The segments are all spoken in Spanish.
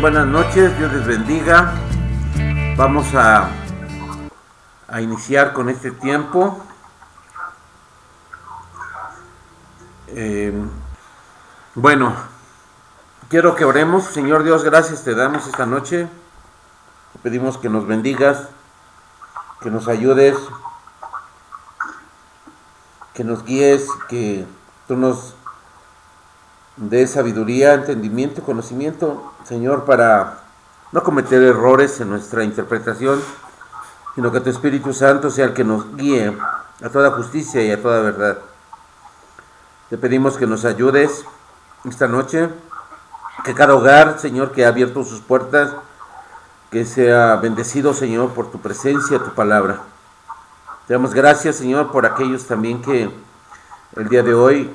buenas noches, Dios les bendiga. Vamos a iniciar con este tiempo. Bueno, quiero que oremos. Señor Dios, gracias te damos esta noche. Te pedimos que nos bendigas, que nos ayudes, que nos guíes, que tú nos des sabiduría, entendimiento, conocimiento, Señor, para no cometer errores en nuestra interpretación, sino que tu Espíritu Santo sea el que nos guíe a toda justicia y a toda verdad. Te pedimos que nos ayudes esta noche, que cada hogar, Señor, que ha abierto sus puertas, que sea bendecido, Señor, por tu presencia, tu palabra. Te damos gracias, Señor, por aquellos también que el día de hoy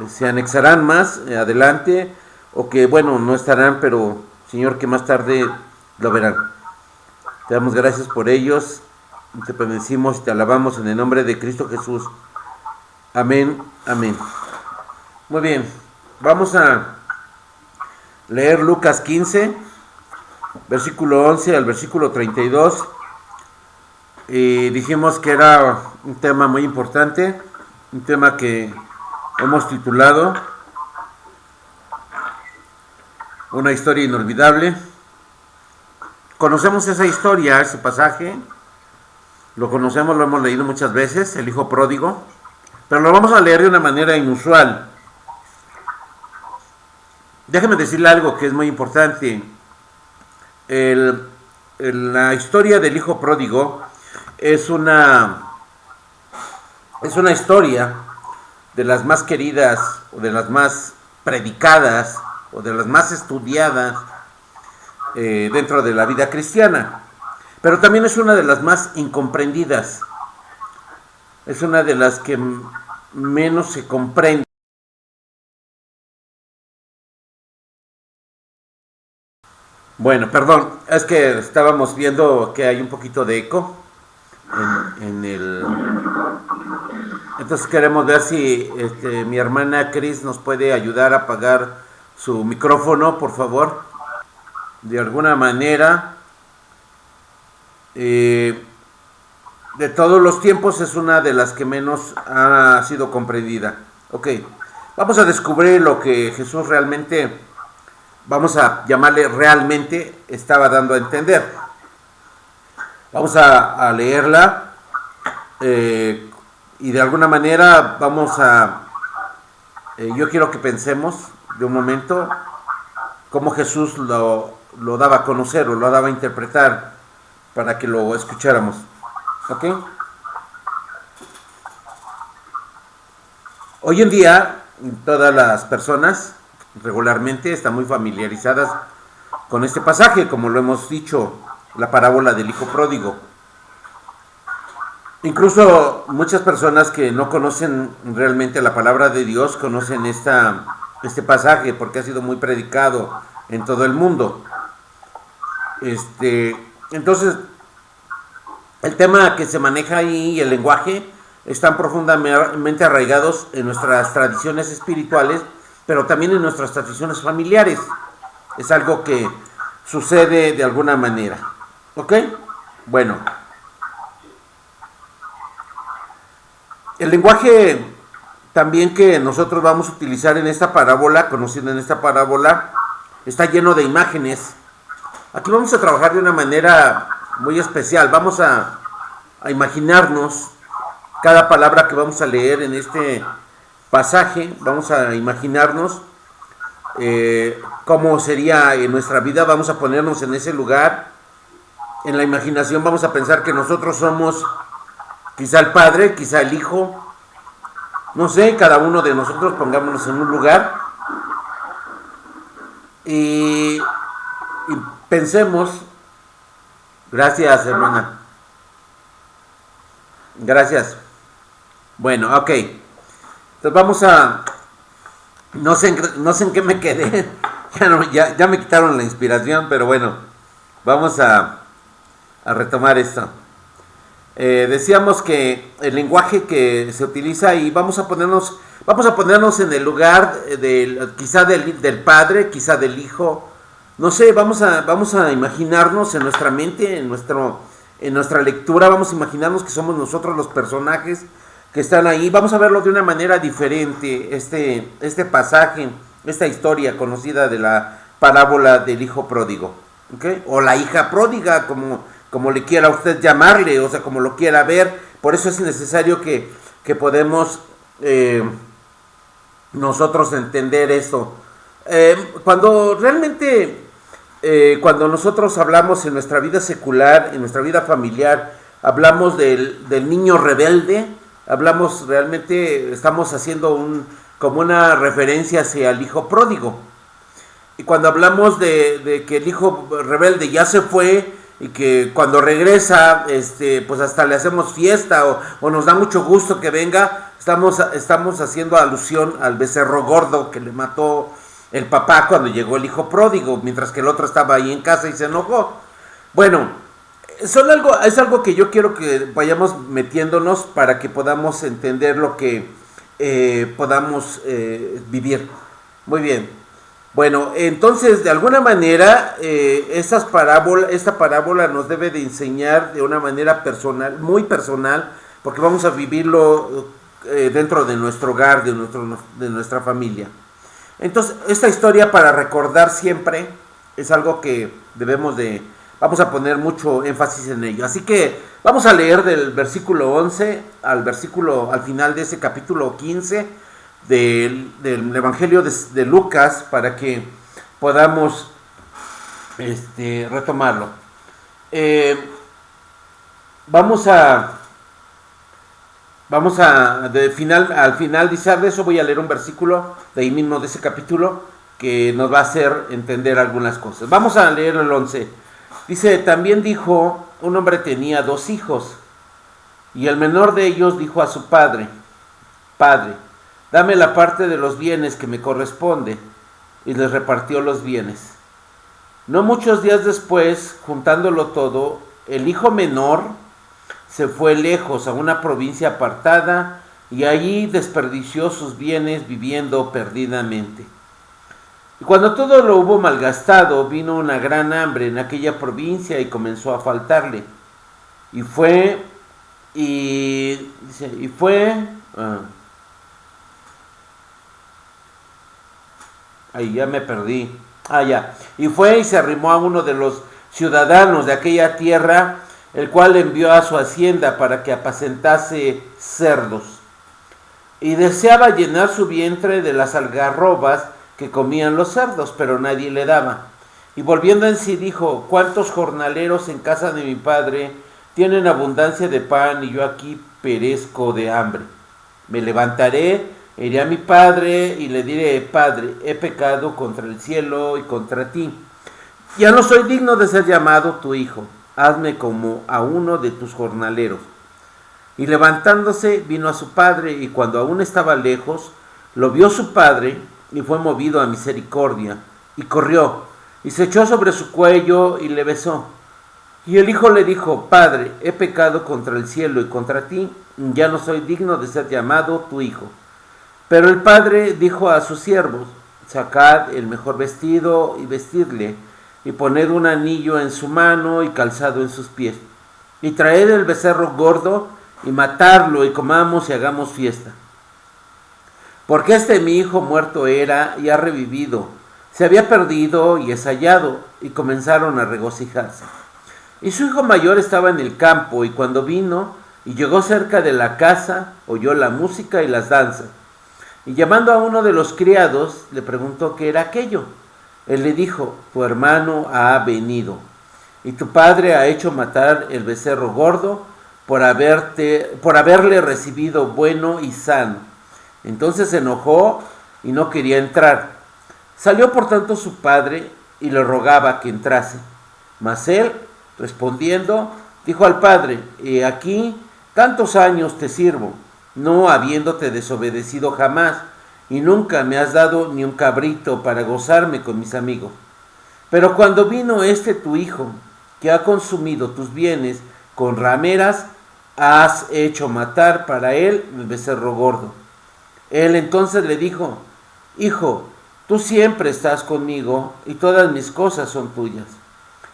se anexarán más adelante, o que, bueno, no estarán, pero, Señor, que más tarde lo verán. Te damos gracias por ellos, te bendecimos y te alabamos en el nombre de Cristo Jesús. Amén, amén. Muy bien, vamos a leer Lucas 15, versículo 11 al versículo 32. Y dijimos que era un tema muy importante, un tema que hemos titulado Una historia inolvidable. Conocemos esa historia, ese pasaje, lo conocemos, lo hemos leído muchas veces, el hijo pródigo, pero lo vamos a leer de una manera inusual. Déjeme decirle algo que es muy importante. La historia del hijo pródigo es una historia de las más queridas, o de las más predicadas, o de las más estudiadas dentro de la vida cristiana. Pero también es una de las más incomprendidas. Es una de las que menos se comprende. Bueno, perdón, es que estábamos viendo que hay un poquito de eco en el... Entonces queremos ver si mi hermana Cris nos puede ayudar a apagar su micrófono, por favor. De alguna manera, de todos los tiempos es una de las que menos ha sido comprendida. Ok, vamos a descubrir lo que Jesús realmente, vamos a llamarle realmente, estaba dando a entender. Vamos a leerla y de alguna manera vamos a... yo quiero que pensemos de un momento cómo Jesús lo daba a conocer o lo daba a interpretar para que lo escucháramos. ¿Ok? Hoy en día todas las personas regularmente están muy familiarizadas con este pasaje, como lo hemos dicho, la parábola del hijo pródigo. Incluso muchas personas que no conocen realmente la palabra de Dios conocen este pasaje porque ha sido muy predicado en todo el mundo. Entonces, el tema que se maneja ahí y el lenguaje están profundamente arraigados en nuestras tradiciones espirituales, pero también en nuestras tradiciones familiares. Es algo que sucede de alguna manera. ¿Ok? Bueno. El lenguaje también que nosotros vamos a utilizar en esta parábola, conocido en esta parábola, está lleno de imágenes. Aquí vamos a trabajar de una manera muy especial. Vamos a imaginarnos cada palabra que vamos a leer en este pasaje. Vamos a imaginarnos cómo sería en nuestra vida. Vamos a ponernos en ese lugar. En la imaginación vamos a pensar que nosotros somos quizá el Padre, quizá el Hijo. No sé, cada uno de nosotros pongámonos en un lugar y pensemos. Gracias, hermana. Gracias. Bueno, ok. Entonces vamos a... No sé en qué me quedé. Ya me quitaron la inspiración, pero bueno. Vamos a retomar esto. Decíamos que el lenguaje que se utiliza, y vamos a ponernos en el lugar quizá del Padre, quizá del Hijo, no sé, vamos a imaginarnos en nuestra mente, en nuestra lectura, vamos a imaginarnos que somos nosotros los personajes que están ahí. Vamos a verlo de una manera diferente, este pasaje, esta historia conocida de la parábola del hijo pródigo, ¿okay? O la hija pródiga, como le quiera usted llamarle, o sea, como lo quiera ver. Por eso es necesario que podemos nosotros entender esto. Cuando realmente, cuando nosotros hablamos en nuestra vida secular, en nuestra vida familiar, hablamos del niño rebelde, hablamos realmente, estamos haciendo como una referencia hacia el hijo pródigo. Y cuando hablamos de que el hijo rebelde ya se fue y que cuando regresa, pues hasta le hacemos fiesta o nos da mucho gusto que venga, estamos haciendo alusión al becerro gordo que le mató el papá cuando llegó el hijo pródigo, mientras que el otro estaba ahí en casa y se enojó. Bueno, es algo que yo quiero que vayamos metiéndonos para que podamos entender lo que podamos vivir. Muy bien. Bueno, entonces de alguna manera esta parábola nos debe de enseñar de una manera personal, muy personal, porque vamos a vivirlo dentro de nuestro hogar, de nuestra familia. Entonces, esta historia, para recordar siempre, es algo que vamos a poner mucho énfasis en ello. Así que vamos a leer del versículo 11 al final de ese capítulo 15 del Evangelio de Lucas, para que podamos retomarlo. Vamos al finalizar de eso voy a leer un versículo de ahí mismo de ese capítulo que nos va a hacer entender algunas cosas. Vamos a leer el 11. Dice: también dijo, un hombre tenía 2 hijos, y el menor de ellos dijo a su padre: Padre, dame la parte de los bienes que me corresponde, y les repartió los bienes. No muchos días después, juntándolo todo, el hijo menor se fue lejos a una provincia apartada y allí desperdició sus bienes viviendo perdidamente. Y cuando todo lo hubo malgastado, vino una gran hambre en aquella provincia y comenzó a faltarle. Ya me perdí. Y fue y se arrimó a uno de los ciudadanos de aquella tierra, el cual envió a su hacienda para que apacentase cerdos. Y deseaba llenar su vientre de las algarrobas que comían los cerdos, pero nadie le daba. Y volviendo en sí dijo: ¿cuántos jornaleros en casa de mi padre tienen abundancia de pan y yo aquí perezco de hambre? Me levantaré, iré a mi padre y le diré: Padre, he pecado contra el cielo y contra ti. Ya no soy digno de ser llamado tu hijo. Hazme como a uno de tus jornaleros. Y levantándose vino a su padre, y cuando aún estaba lejos, lo vio su padre, y fue movido a misericordia, y corrió, y se echó sobre su cuello, y le besó. Y el hijo le dijo: Padre, he pecado contra el cielo y contra ti, ya no soy digno de ser llamado tu hijo. Pero el padre dijo a sus siervos: Sacad el mejor vestido y vestidle, y poned un anillo en su mano y calzado en sus pies, y traed el becerro gordo y matadlo, y comamos y hagamos fiesta. Porque mi hijo muerto era y ha revivido, se había perdido y es hallado, y comenzaron a regocijarse. Y su hijo mayor estaba en el campo, y cuando vino y llegó cerca de la casa, oyó la música y las danzas. Y llamando a uno de los criados, le preguntó qué era aquello. Él le dijo: tu hermano ha venido, y tu padre ha hecho matar el becerro gordo por haberle recibido bueno y sano. Entonces se enojó y no quería entrar. Salió por tanto su padre y le rogaba que entrase. Mas él, respondiendo, dijo al padre: he aquí, tantos años te sirvo, no habiéndote desobedecido jamás, y nunca me has dado ni un cabrito para gozarme con mis amigos. Pero cuando vino tu hijo, que ha consumido tus bienes con rameras, has hecho matar para él el becerro gordo. Él entonces le dijo: Hijo, Tú siempre estás conmigo y todas mis cosas son tuyas.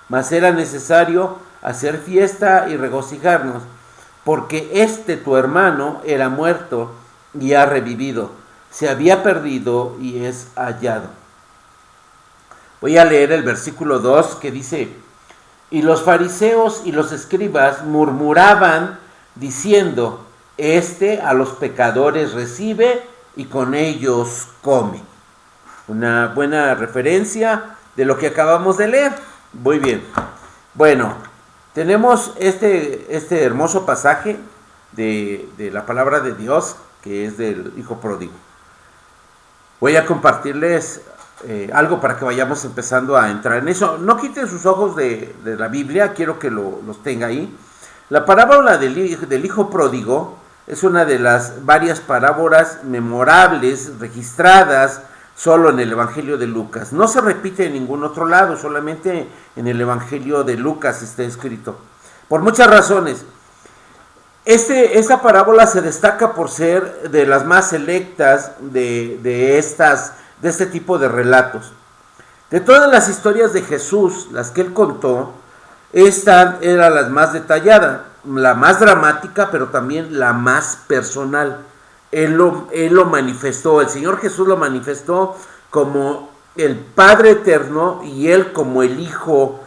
Mas era necesario hacer fiesta y regocijarnos, porque tu hermano era muerto y ha revivido, se había perdido y es hallado. Voy a leer el versículo 2 que dice: y los fariseos y los escribas murmuraban diciendo: a los pecadores recibe y con ellos come. Una buena referencia de lo que acabamos de leer. Muy bien. Bueno, tenemos este hermoso pasaje de la palabra de Dios, que es del Hijo Pródigo. Voy a compartirles algo para que vayamos empezando a entrar en eso. No quiten sus ojos de la Biblia, quiero que los tenga ahí. La parábola del Hijo Pródigo es una de las varias parábolas memorables registradas solo en el Evangelio de Lucas. No se repite en ningún otro lado, solamente en el Evangelio de Lucas está escrito. Por muchas razones. Esta parábola se destaca por ser de las más selectas de este tipo de relatos. De todas las historias de Jesús, las que él contó, esta era la más detallada, la más dramática, pero también la más personal. Él lo manifestó, el Señor Jesús lo manifestó como el Padre eterno y él como el Hijo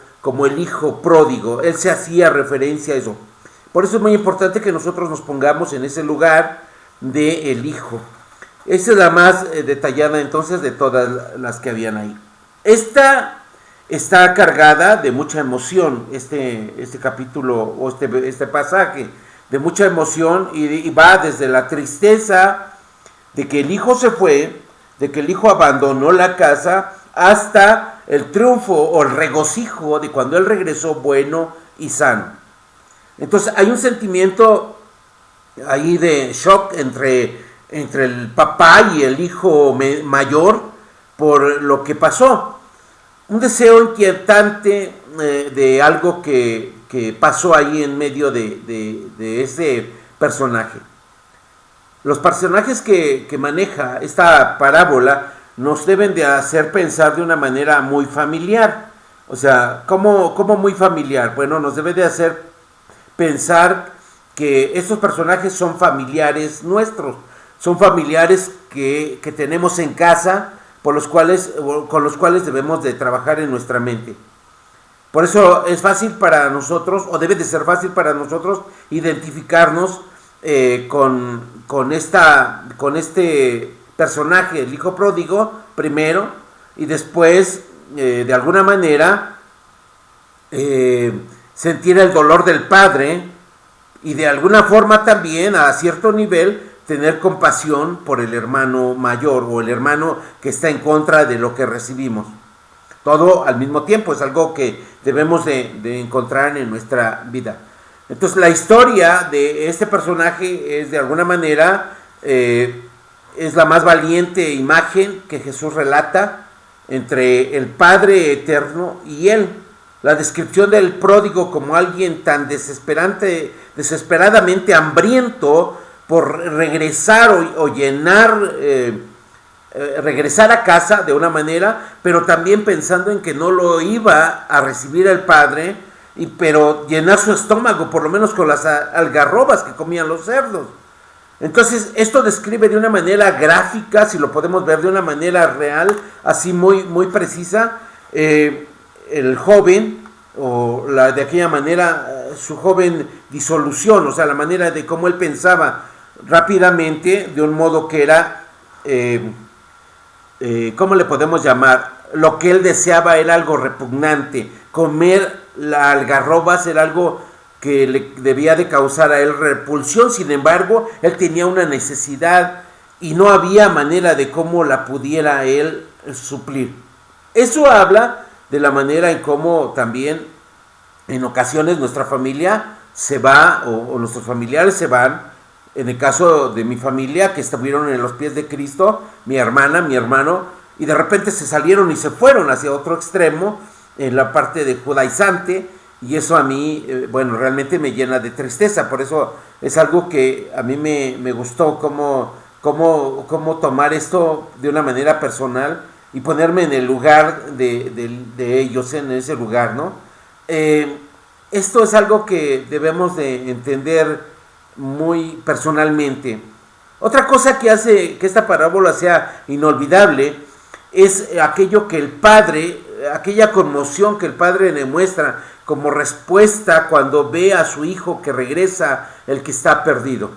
pródigo. Él se hacía referencia a eso. Por eso es muy importante que nosotros nos pongamos en ese lugar del Hijo. Esa es la más detallada entonces de todas las que habían ahí. Esta está cargada de mucha emoción, este capítulo o este pasaje, de mucha emoción, y va desde la tristeza de que el hijo se fue, de que el hijo abandonó la casa, hasta el triunfo o el regocijo de cuando él regresó bueno y sano. Entonces hay un sentimiento ahí de shock entre el papá y el hijo mayor por lo que pasó. Un deseo inquietante de algo que pasó ahí en medio de ese personaje. Los personajes que maneja esta parábola nos deben de hacer pensar de una manera muy familiar. O sea, ¿cómo muy familiar? Bueno, nos debe de hacer pensar que estos personajes son familiares nuestros, son familiares que tenemos en casa, con los cuales debemos de trabajar en nuestra mente. Por eso es fácil para nosotros, o debe de ser fácil para nosotros, identificarnos con este personaje, el hijo pródigo, primero, y después, de alguna manera, sentir el dolor del padre, y de alguna forma también, a cierto nivel, tener compasión por el hermano mayor o el hermano que está en contra de lo que recibimos. Todo al mismo tiempo, es algo que debemos de encontrar en nuestra vida. Entonces la historia de este personaje es de alguna manera, es la más valiente imagen que Jesús relata entre el Padre eterno y él. La descripción del pródigo como alguien tan desesperadamente hambriento por regresar o llenar, regresar a casa de una manera, pero también pensando en que no lo iba a recibir el Padre, pero llenar su estómago, por lo menos con las algarrobas que comían los cerdos. Entonces, esto describe de una manera gráfica, si lo podemos ver de una manera real, así muy, muy precisa, el joven, o de aquella manera, su joven disolución, o sea, la manera de cómo él pensaba rápidamente, de un modo que era, ¿cómo le podemos llamar? Lo que él deseaba era algo repugnante. Comer las algarrobas era algo que le debía de causar a él repulsión. Sin embargo, él tenía una necesidad y no había manera de cómo la pudiera él suplir. Eso habla de la manera en cómo también en ocasiones nuestra familia se va o nuestros familiares se van. En el caso de mi familia, que estuvieron en los pies de Cristo, mi hermana, mi hermano, y de repente se salieron y se fueron hacia otro extremo, en la parte de judaizante, y eso a mí, bueno, realmente me llena de tristeza. Por eso es algo que a mí me gustó, cómo tomar esto de una manera personal y ponerme en el lugar de ellos, en ese lugar, ¿no? Esto es algo que debemos de entender muy personalmente. Otra cosa que hace que esta parábola sea inolvidable es aquello que el padre, aquella conmoción que el padre le muestra como respuesta cuando ve a su hijo que regresa, el que está perdido.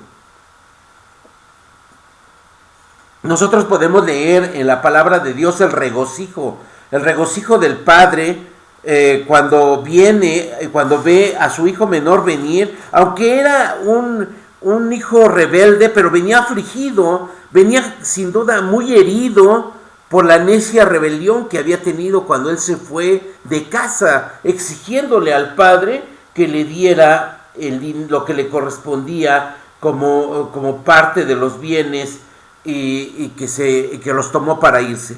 Nosotros podemos leer en la palabra de Dios el regocijo del padre cuando ve a su hijo menor venir, aunque era un hijo rebelde, pero venía afligido, venía sin duda muy herido por la necia rebelión que había tenido cuando él se fue de casa, exigiéndole al padre que le diera lo que le correspondía como parte de los bienes y que los tomó para irse.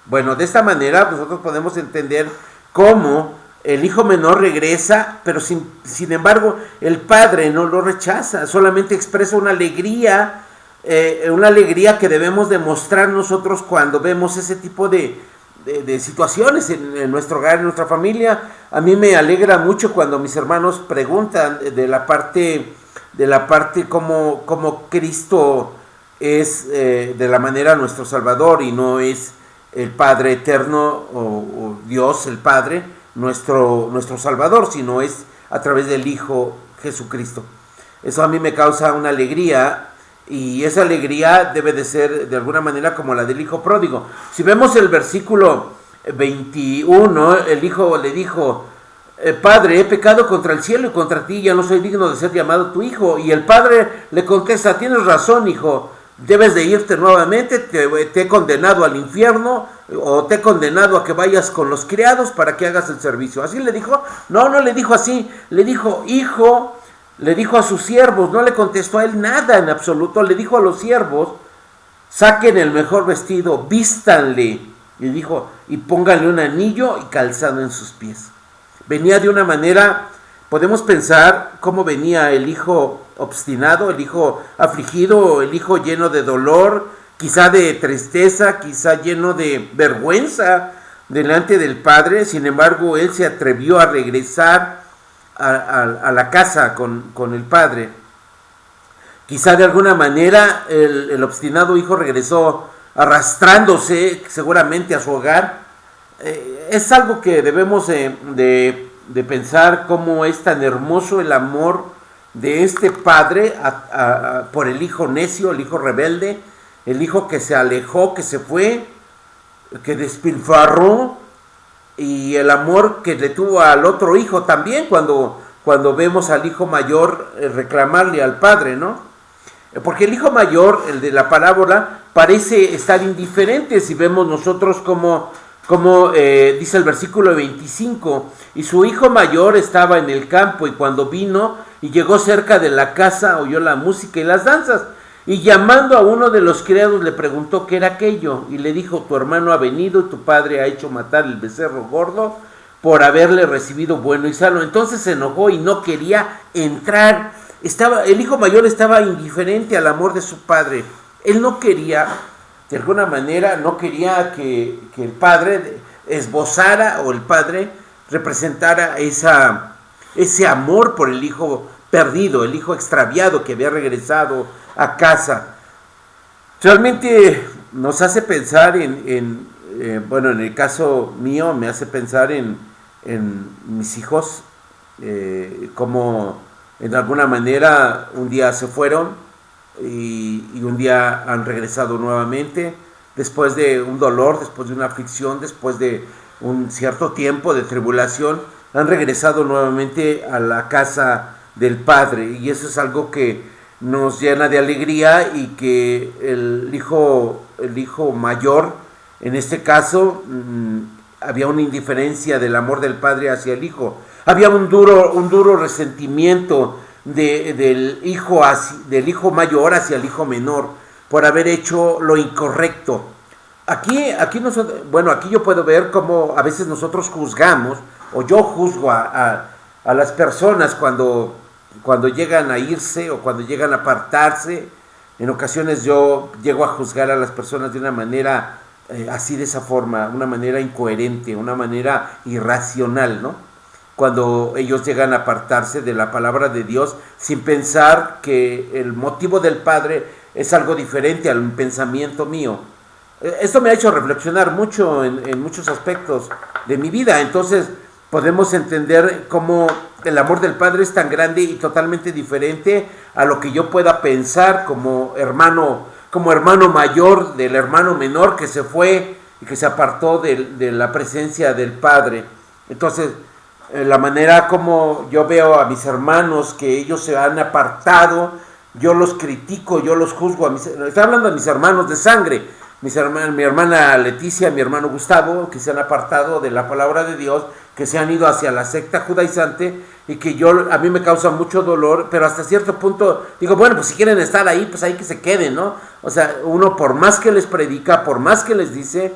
Bueno, de esta manera nosotros podemos entender cómo el hijo menor regresa, pero sin embargo el padre no lo rechaza, solamente expresa una alegría que debemos demostrar nosotros cuando vemos ese tipo de situaciones en nuestro hogar, en nuestra familia. A mí me alegra mucho cuando mis hermanos preguntan de la parte cómo Cristo es de la manera nuestro Salvador y no es el Padre eterno o Dios el Padre nuestro Salvador, sino es a través del Hijo Jesucristo. Eso a mí me causa una alegría, y esa alegría debe de ser de alguna manera como la del hijo pródigo. Si vemos el versículo 21, el hijo le dijo: Padre, he pecado contra el cielo y contra ti, ya no soy digno de ser llamado tu hijo. Y el padre le contesta: tienes razón, hijo, debes de irte nuevamente, te he condenado al infierno, o te he condenado a que vayas con los criados para que hagas el servicio. ¿Así le dijo? No le dijo así, le dijo: hijo. Le dijo a sus siervos, no le contestó a él nada en absoluto, le dijo a los siervos: saquen el mejor vestido, vístanle, y dijo, y pónganle un anillo y calzado en sus pies. Venía de una manera, podemos pensar cómo venía el hijo obstinado, el hijo afligido, el hijo lleno de dolor, quizá de tristeza, quizá lleno de vergüenza delante del padre. Sin embargo, él se atrevió a regresar a la casa con el padre. Quizá de alguna manera el obstinado hijo regresó arrastrándose seguramente a su hogar. Es algo que debemos de pensar, cómo es tan hermoso el amor de este padre por el hijo necio, el hijo rebelde, el hijo que se alejó, que se fue, que despilfarró, y el amor que le tuvo al otro hijo también cuando vemos al hijo mayor reclamarle al padre, ¿no? Porque el hijo mayor, el de la parábola, parece estar indiferente. Si vemos nosotros como dice el versículo 25, y su hijo mayor estaba en el campo, y cuando vino y llegó cerca de la casa, oyó la música y las danzas, y llamando a uno de los criados le preguntó qué era aquello, y le dijo: tu hermano ha venido y tu padre ha hecho matar el becerro gordo por haberle recibido bueno y sano. Entonces se enojó y no quería entrar. El hijo mayor estaba indiferente al amor de su padre. Él no quería, de alguna manera, no quería que el padre esbozara, o el padre representara ese amor por el hijo perdido, el hijo extraviado que había regresado a casa. Realmente nos hace pensar en el caso mío me hace pensar en mis hijos, como en alguna manera un día se fueron y un día han regresado nuevamente, después de un dolor, después de una aflicción, después de un cierto tiempo de tribulación, han regresado nuevamente a la casa del Padre, y eso es algo que nos llena de alegría, y que el hijo mayor, en este caso, había una indiferencia del amor del padre hacia el hijo. Había un duro resentimiento del hijo mayor hacia el hijo menor por haber hecho lo incorrecto. Aquí yo puedo ver cómo a veces nosotros juzgamos, o yo juzgo a las personas cuando llegan a irse o cuando llegan a apartarse. En ocasiones yo llego a juzgar a las personas de una manera así de esa forma, una manera incoherente, una manera irracional, ¿no? Cuando ellos llegan a apartarse de la palabra de Dios sin pensar que el motivo del Padre es algo diferente al pensamiento mío. Esto me ha hecho reflexionar mucho en muchos aspectos de mi vida. Entonces podemos entender cómo el amor del Padre es tan grande y totalmente diferente a lo que yo pueda pensar como hermano mayor del hermano menor que se fue y que se apartó de la presencia del Padre. Entonces, la manera como yo veo a mis hermanos, que ellos se han apartado, yo los critico, yo los juzgo. Estoy hablando de mis hermanos de sangre, mi hermana Leticia, mi hermano Gustavo, que se han apartado de la palabra de Dios, que se han ido hacia la secta judaizante, y que a mí me causa mucho dolor, pero hasta cierto punto digo, bueno, pues si quieren estar ahí, pues ahí que se queden, ¿no? O sea, uno por más que les predica, por más que les dice,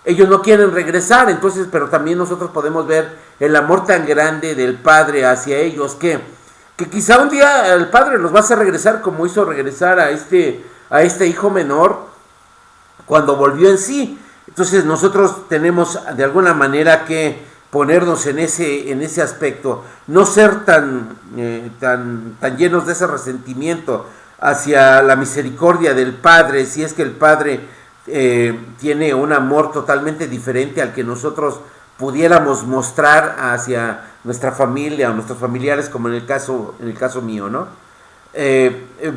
ellos no quieren regresar. Entonces, pero también nosotros podemos ver el amor tan grande del Padre hacia ellos, que quizá un día el Padre los va a hacer regresar, como hizo regresar a este hijo menor cuando volvió en sí. Entonces nosotros tenemos de alguna manera que ponernos en ese aspecto, no ser tan llenos de ese resentimiento hacia la misericordia del Padre, si es que el Padre tiene un amor totalmente diferente al que nosotros pudiéramos mostrar hacia nuestra familia o nuestros familiares, como en el caso mío, ¿no?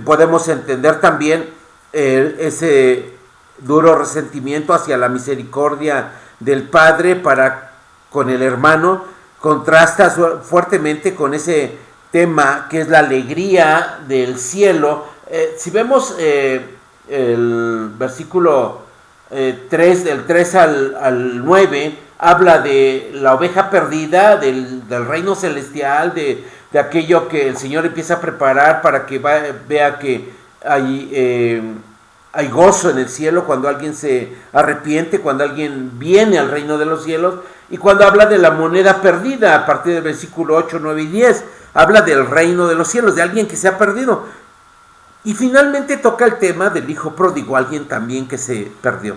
Podemos entender también ese duro resentimiento hacia la misericordia del Padre para con el hermano, contrasta fuertemente con ese tema que es la alegría del cielo. Si vemos el versículo 3, del 3 al 9, habla de la oveja perdida, del reino celestial, de aquello que el Señor empieza a preparar para que vea que hay gozo en el cielo cuando alguien se arrepiente, cuando alguien viene al reino de los cielos. Y cuando habla de la moneda perdida, a partir del versículo 8, 9 y 10, habla del reino de los cielos, de alguien que se ha perdido. Y finalmente toca el tema del hijo pródigo, alguien también que se perdió.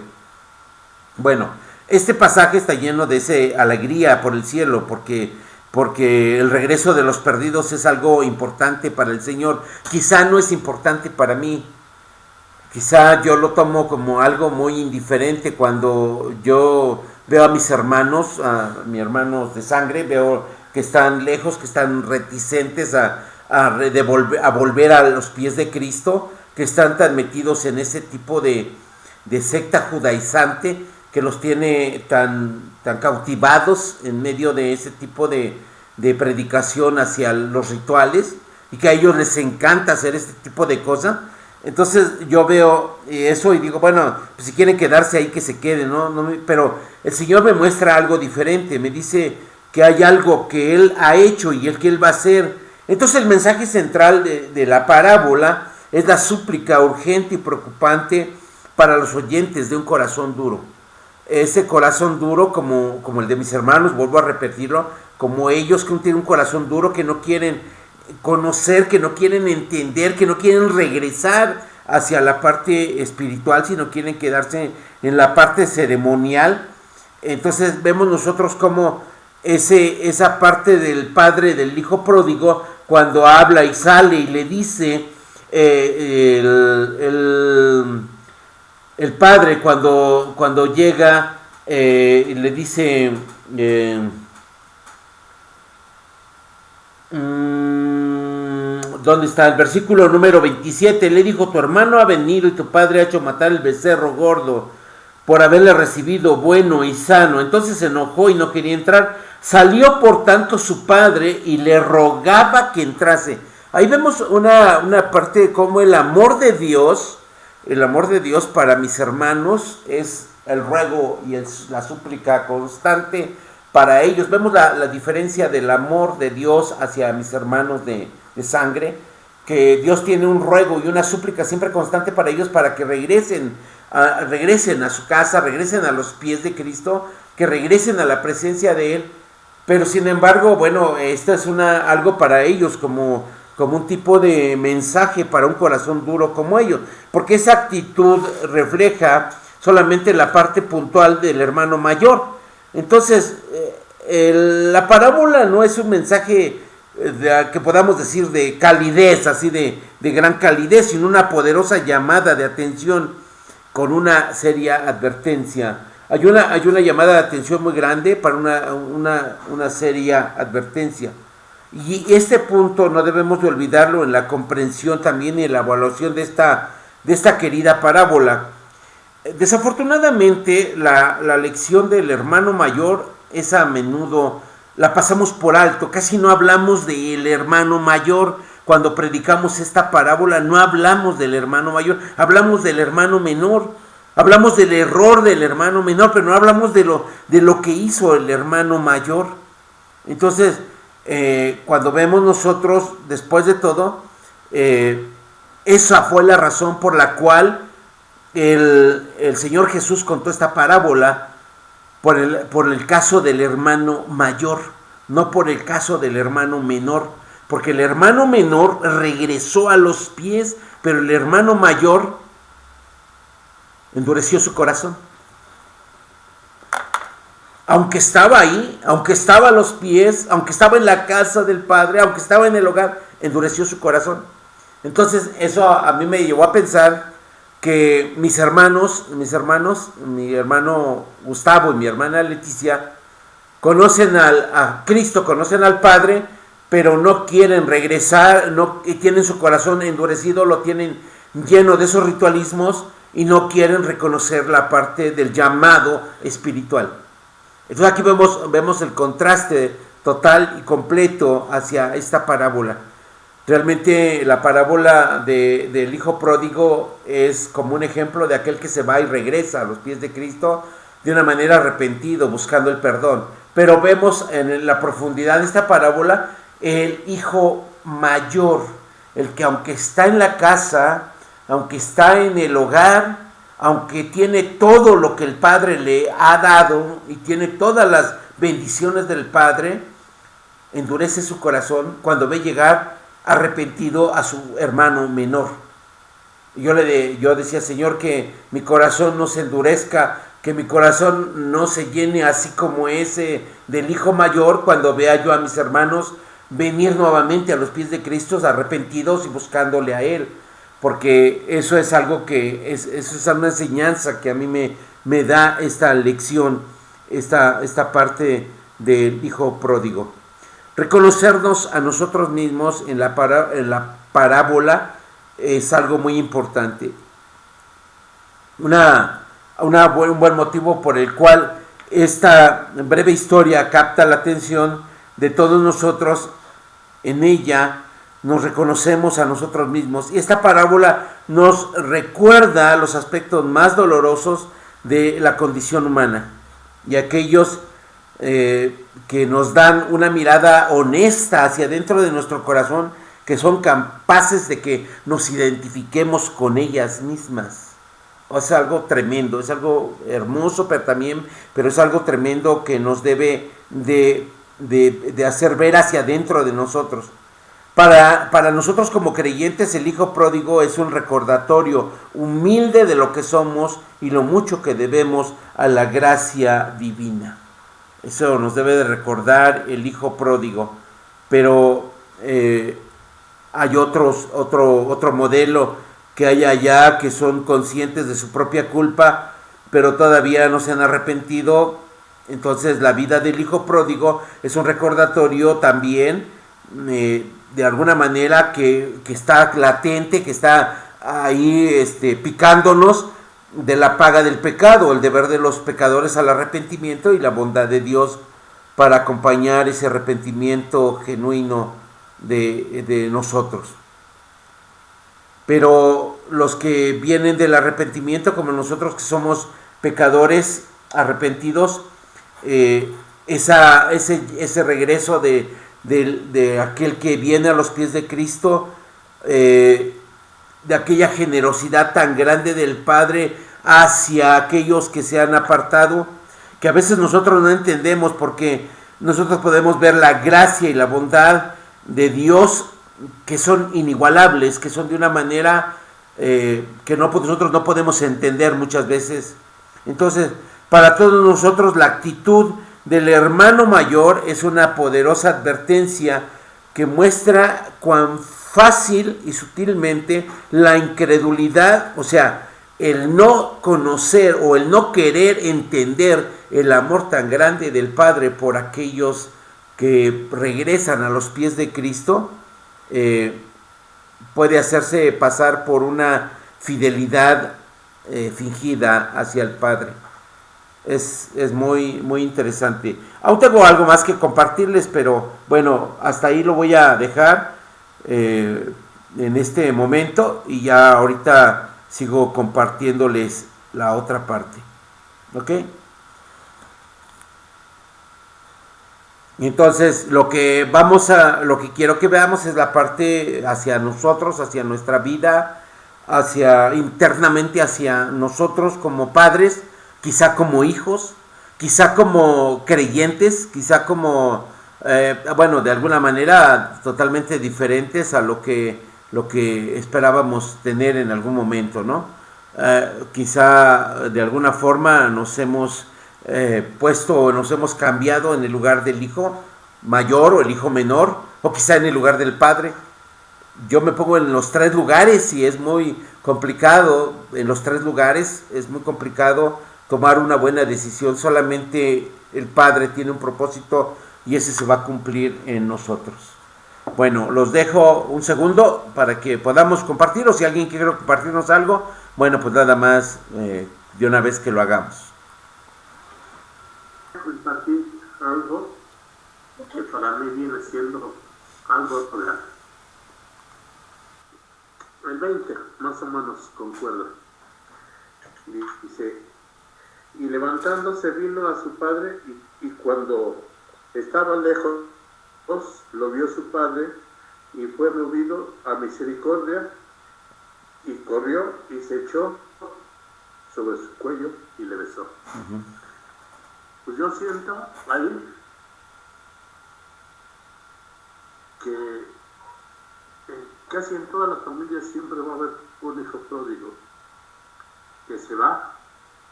Bueno, este pasaje está lleno de esa alegría por el cielo, porque el regreso de los perdidos es algo importante para el Señor. Quizá no es importante para mí. Quizá yo lo tomo como algo muy indiferente cuando yo veo a mis hermanos de sangre, veo que están lejos, que están reticentes a volver a los pies de Cristo, que están tan metidos en ese tipo de secta judaizante que los tiene tan cautivados en medio de ese tipo de predicación hacia los rituales, y que a ellos les encanta hacer este tipo de cosas. Entonces yo veo eso y digo, bueno, pues si quieren quedarse ahí, que se queden, ¿no? Pero el Señor me muestra algo diferente, me dice que hay algo que Él ha hecho y el que Él va a hacer. Entonces el mensaje central de la parábola es la súplica urgente y preocupante para los oyentes de un corazón duro. Ese corazón duro como el de mis hermanos, vuelvo a repetirlo, como ellos que tienen un corazón duro, que no quieren conocer, que no quieren entender, que no quieren regresar hacia la parte espiritual, sino quieren quedarse en la parte ceremonial. Entonces vemos nosotros como esa parte del padre del hijo pródigo, cuando habla y sale y le dice el padre cuando llega, le dice ¿dónde está? El versículo número 27, le dijo: tu hermano ha venido y tu padre ha hecho matar el becerro gordo por haberle recibido bueno y sano. Entonces se enojó y no quería entrar. Salió por tanto su padre y le rogaba que entrase. Ahí vemos una parte de cómo el amor de Dios para mis hermanos es el ruego y la súplica constante para ellos. Vemos la diferencia del amor de Dios hacia mis hermanos de sangre, que Dios tiene un ruego y una súplica siempre constante para ellos, para que regresen a su casa, regresen a los pies de Cristo, que regresen a la presencia de Él. Pero sin embargo, bueno, esto es algo para ellos como un tipo de mensaje para un corazón duro como ellos, porque esa actitud refleja solamente la parte puntual del hermano mayor. Entonces, la parábola no es un mensaje que podamos decir de calidez, así de gran calidez, sino una poderosa llamada de atención con una seria advertencia. Hay una llamada de atención muy grande para una seria advertencia. Y este punto no debemos de olvidarlo en la comprensión también y en la evaluación de esta querida parábola. Desafortunadamente, la lección del hermano mayor es a menudo la pasamos por alto, casi no hablamos del hermano mayor. Cuando predicamos esta parábola no hablamos del hermano mayor, hablamos del hermano menor, hablamos del error del hermano menor, pero no hablamos de lo que hizo el hermano mayor. Entonces, cuando vemos nosotros, después de todo, esa fue la razón por la cual el Señor Jesús contó esta parábola, por el caso del hermano mayor, no por el caso del hermano menor, porque el hermano menor regresó a los pies, pero el hermano mayor endureció su corazón. Aunque estaba ahí, aunque estaba a los pies, aunque estaba en la casa del Padre, aunque estaba en el hogar, endureció su corazón. Entonces eso a mí me llevó a pensar que mis hermanos, mi hermano Gustavo y mi hermana Leticia, conocen a Cristo, conocen al Padre, pero no quieren regresar, y tienen su corazón endurecido, lo tienen lleno de esos ritualismos y no quieren reconocer la parte del llamado espiritual. Entonces aquí vemos el contraste total y completo hacia esta parábola. Realmente la parábola del hijo pródigo es como un ejemplo de aquel que se va y regresa a los pies de Cristo de una manera arrepentido, buscando el perdón. Pero vemos en la profundidad de esta parábola el hijo mayor, el que aunque está en la casa, aunque está en el hogar, aunque tiene todo lo que el Padre le ha dado y tiene todas las bendiciones del Padre, endurece su corazón cuando ve llegar arrepentido a su hermano menor. Yo decía, Señor, que mi corazón no se endurezca, que mi corazón no se llene así como ese del hijo mayor cuando vea yo a mis hermanos venir nuevamente a los pies de Cristo arrepentidos y buscándole a Él, porque eso es algo eso es una enseñanza que a mí me da esta lección, esta parte del hijo pródigo. Reconocernos a nosotros mismos en la parábola es algo muy importante. Un buen motivo por el cual esta breve historia capta la atención de todos nosotros. En ella nos reconocemos a nosotros mismos y esta parábola nos recuerda los aspectos más dolorosos de la condición humana y aquellos que nos dan una mirada honesta hacia dentro de nuestro corazón, que son capaces de que nos identifiquemos con ellas mismas. Es algo tremendo, es algo hermoso, pero es algo tremendo que nos debe de hacer ver hacia adentro de nosotros. Para nosotros como creyentes, el hijo pródigo es un recordatorio humilde de lo que somos y lo mucho que debemos a la gracia divina. Eso nos debe de recordar el hijo pródigo. Pero hay otro modelo que hay allá que son conscientes de su propia culpa, pero todavía no se han arrepentido. Entonces la vida del hijo pródigo es un recordatorio también, de alguna manera, que está latente, que está ahí picándonos de la paga del pecado, el deber de los pecadores al arrepentimiento y la bondad de Dios para acompañar ese arrepentimiento genuino de nosotros. Pero los que vienen del arrepentimiento, como nosotros que somos pecadores arrepentidos, ese regreso de aquel que viene a los pies de Cristo, de aquella generosidad tan grande del Padre hacia aquellos que se han apartado, que a veces nosotros no entendemos, porque nosotros podemos ver la gracia y la bondad de Dios que son inigualables, que son de una manera que nosotros no podemos entender muchas veces, Entonces, para todos nosotros la actitud del hermano mayor es una poderosa advertencia que muestra cuán fácil y sutilmente la incredulidad, o sea, el no conocer o el no querer entender el amor tan grande del Padre por aquellos que regresan a los pies de Cristo, puede hacerse pasar por una fidelidad fingida hacia el Padre. Es muy, muy interesante. Aún tengo algo más que compartirles, pero bueno, hasta ahí lo voy a dejar en este momento y ya ahorita sigo compartiéndoles la otra parte. ¿Ok? Entonces, lo que quiero que veamos es la parte hacia nosotros, hacia nuestra vida, internamente hacia nosotros como padres, quizá como hijos, quizá como creyentes, quizá como, bueno, de alguna manera totalmente diferentes a lo que esperábamos tener en algún momento, ¿no? Quizá de alguna forma nos hemos nos hemos cambiado en el lugar del hijo mayor o el hijo menor, o quizá en el lugar del padre. Yo me pongo en los tres lugares y es muy complicado, en los tres lugares es muy complicado tomar una buena decisión. Solamente el Padre tiene un propósito y ese se va a cumplir en nosotros. Bueno, los dejo un segundo para que podamos compartir, o si alguien quiere compartirnos algo, bueno, pues nada más de una vez que lo hagamos. Compartir algo que para mí viene siendo algo real. El 20 más o menos concuerda. Dice, y levantándose vino a su padre y cuando estaba lejos lo vio su padre y fue movido a misericordia y corrió y se echó sobre su cuello y le besó. Uh-huh. Pues yo siento ahí que casi en todas las familias siempre va a haber un hijo pródigo que se va,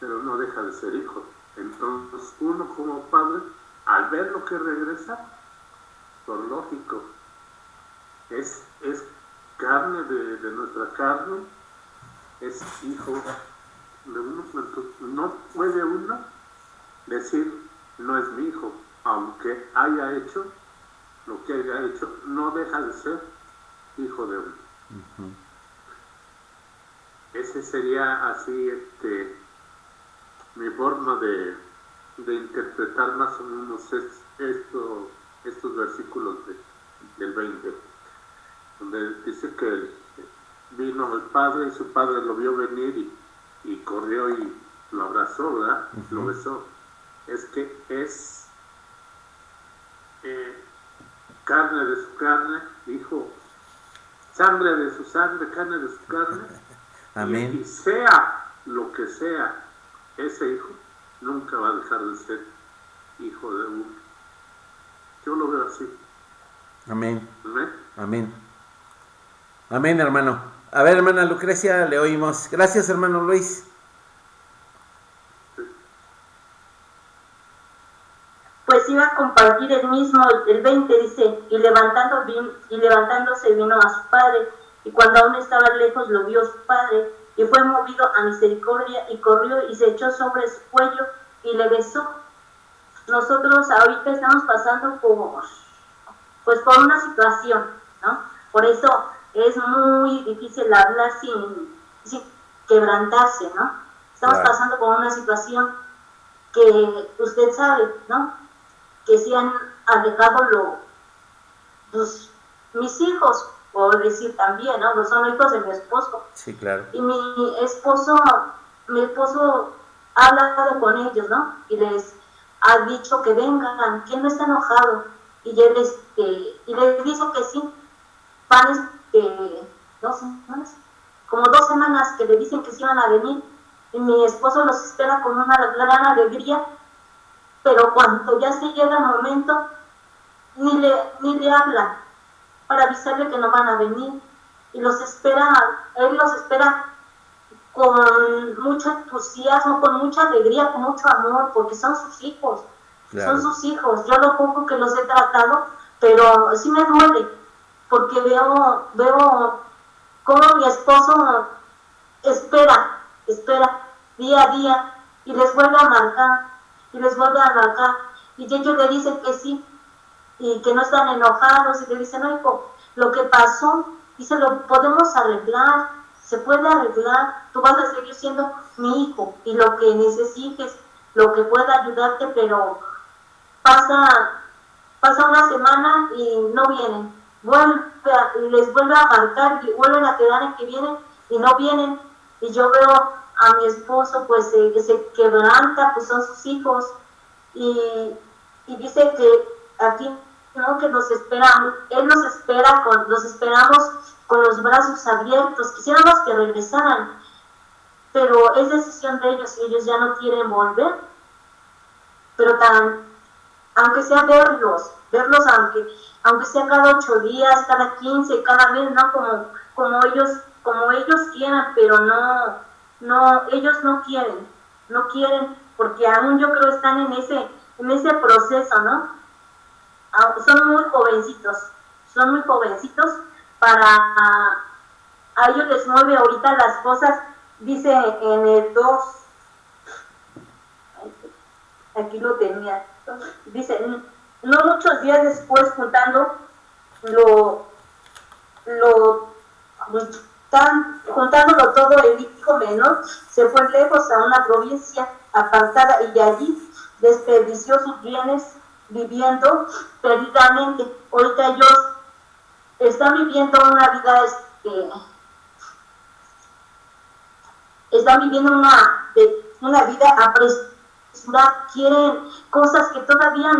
pero no deja de ser hijo. Entonces uno como padre, al ver lo que regresa, por lógico, es carne de nuestra carne, es hijo de uno. Entonces no puede uno decir, no es mi hijo, aunque haya hecho lo que haya hecho, no deja de ser hijo de uno. Uh-huh. Ese sería así mi forma de interpretar más o menos estos versículos del 20, donde dice que vino el padre y su padre lo vio venir y corrió y lo abrazó, ¿verdad? Uh-huh. Lo besó. Es que es carne de su carne, hijo, sangre de su sangre, carne de su carne. Amén. Y sea lo que sea, ese hijo nunca va a dejar de ser hijo de uno. Yo lo veo así. Amén. Amén. Amén. Amén, hermano. A ver, hermana Lucrecia, le oímos. Gracias, hermano Luis. Pues iba a compartir el mismo, el 20 dice, y levantándose vino a su padre, y cuando aún estaba lejos lo vio su padre, y fue movido a misericordia, y corrió y se echó sobre su cuello, y le besó. Nosotros ahorita estamos pasando por una situación, ¿no? Por eso es muy difícil hablar sin quebrantarse, ¿no? Estamos pasando por una situación que usted sabe, ¿no? Que se han alejado mis hijos, por decir también, ¿no? Son hijos de mi esposo. Sí, claro. Y mi esposo ha hablado con ellos, ¿no? Y les ha dicho que vengan, que no está enojado. Y él y les dice que sí. Van 2 semanas, como 2 semanas que le dicen que sí van a venir. Y mi esposo los espera con una gran alegría. Pero cuando ya se llega el momento, ni le hablan para avisarle que no van a venir. Y él los espera con mucho entusiasmo, con mucha alegría, con mucho amor, porque son sus hijos, Claro. son sus hijos. Yo lo poco que los he tratado, pero sí me duele, porque veo cómo mi esposo espera día a día y les vuelve a marcar, y ellos le dicen que sí, y que no están enojados, y le dicen, no, hijo, lo que pasó, dice, lo podemos arreglar, se puede arreglar, tú vas a seguir siendo mi hijo, y lo que necesites, lo que pueda ayudarte, pero pasa una semana y no vienen, les vuelve a marcar y vuelven a quedar en que vienen y no vienen, y yo veo a mi esposo pues que se quebranta, pues son sus hijos, y dice que aquí, ¿no? Que nos esperamos, él nos espera, nos esperamos con los brazos abiertos, quisiéramos que regresaran, pero es decisión de ellos y ellos ya no quieren volver, pero aunque sea verlos aunque sea cada 8 días, cada 15, cada mes, ¿no? Como ellos quieran, pero no, ellos no quieren, porque aún yo creo están en ese proceso, ¿no? Son muy jovencitos a ellos les mueve ahorita las cosas, dice en el 2, aquí lo tenía, dice, no muchos días después juntándolo todo, el hijo menor se fue lejos a una provincia apartada y allí desperdició sus bienes viviendo perdidamente. Ahorita ellos están viviendo una vida, están viviendo una vida apresurada, quieren cosas que todavía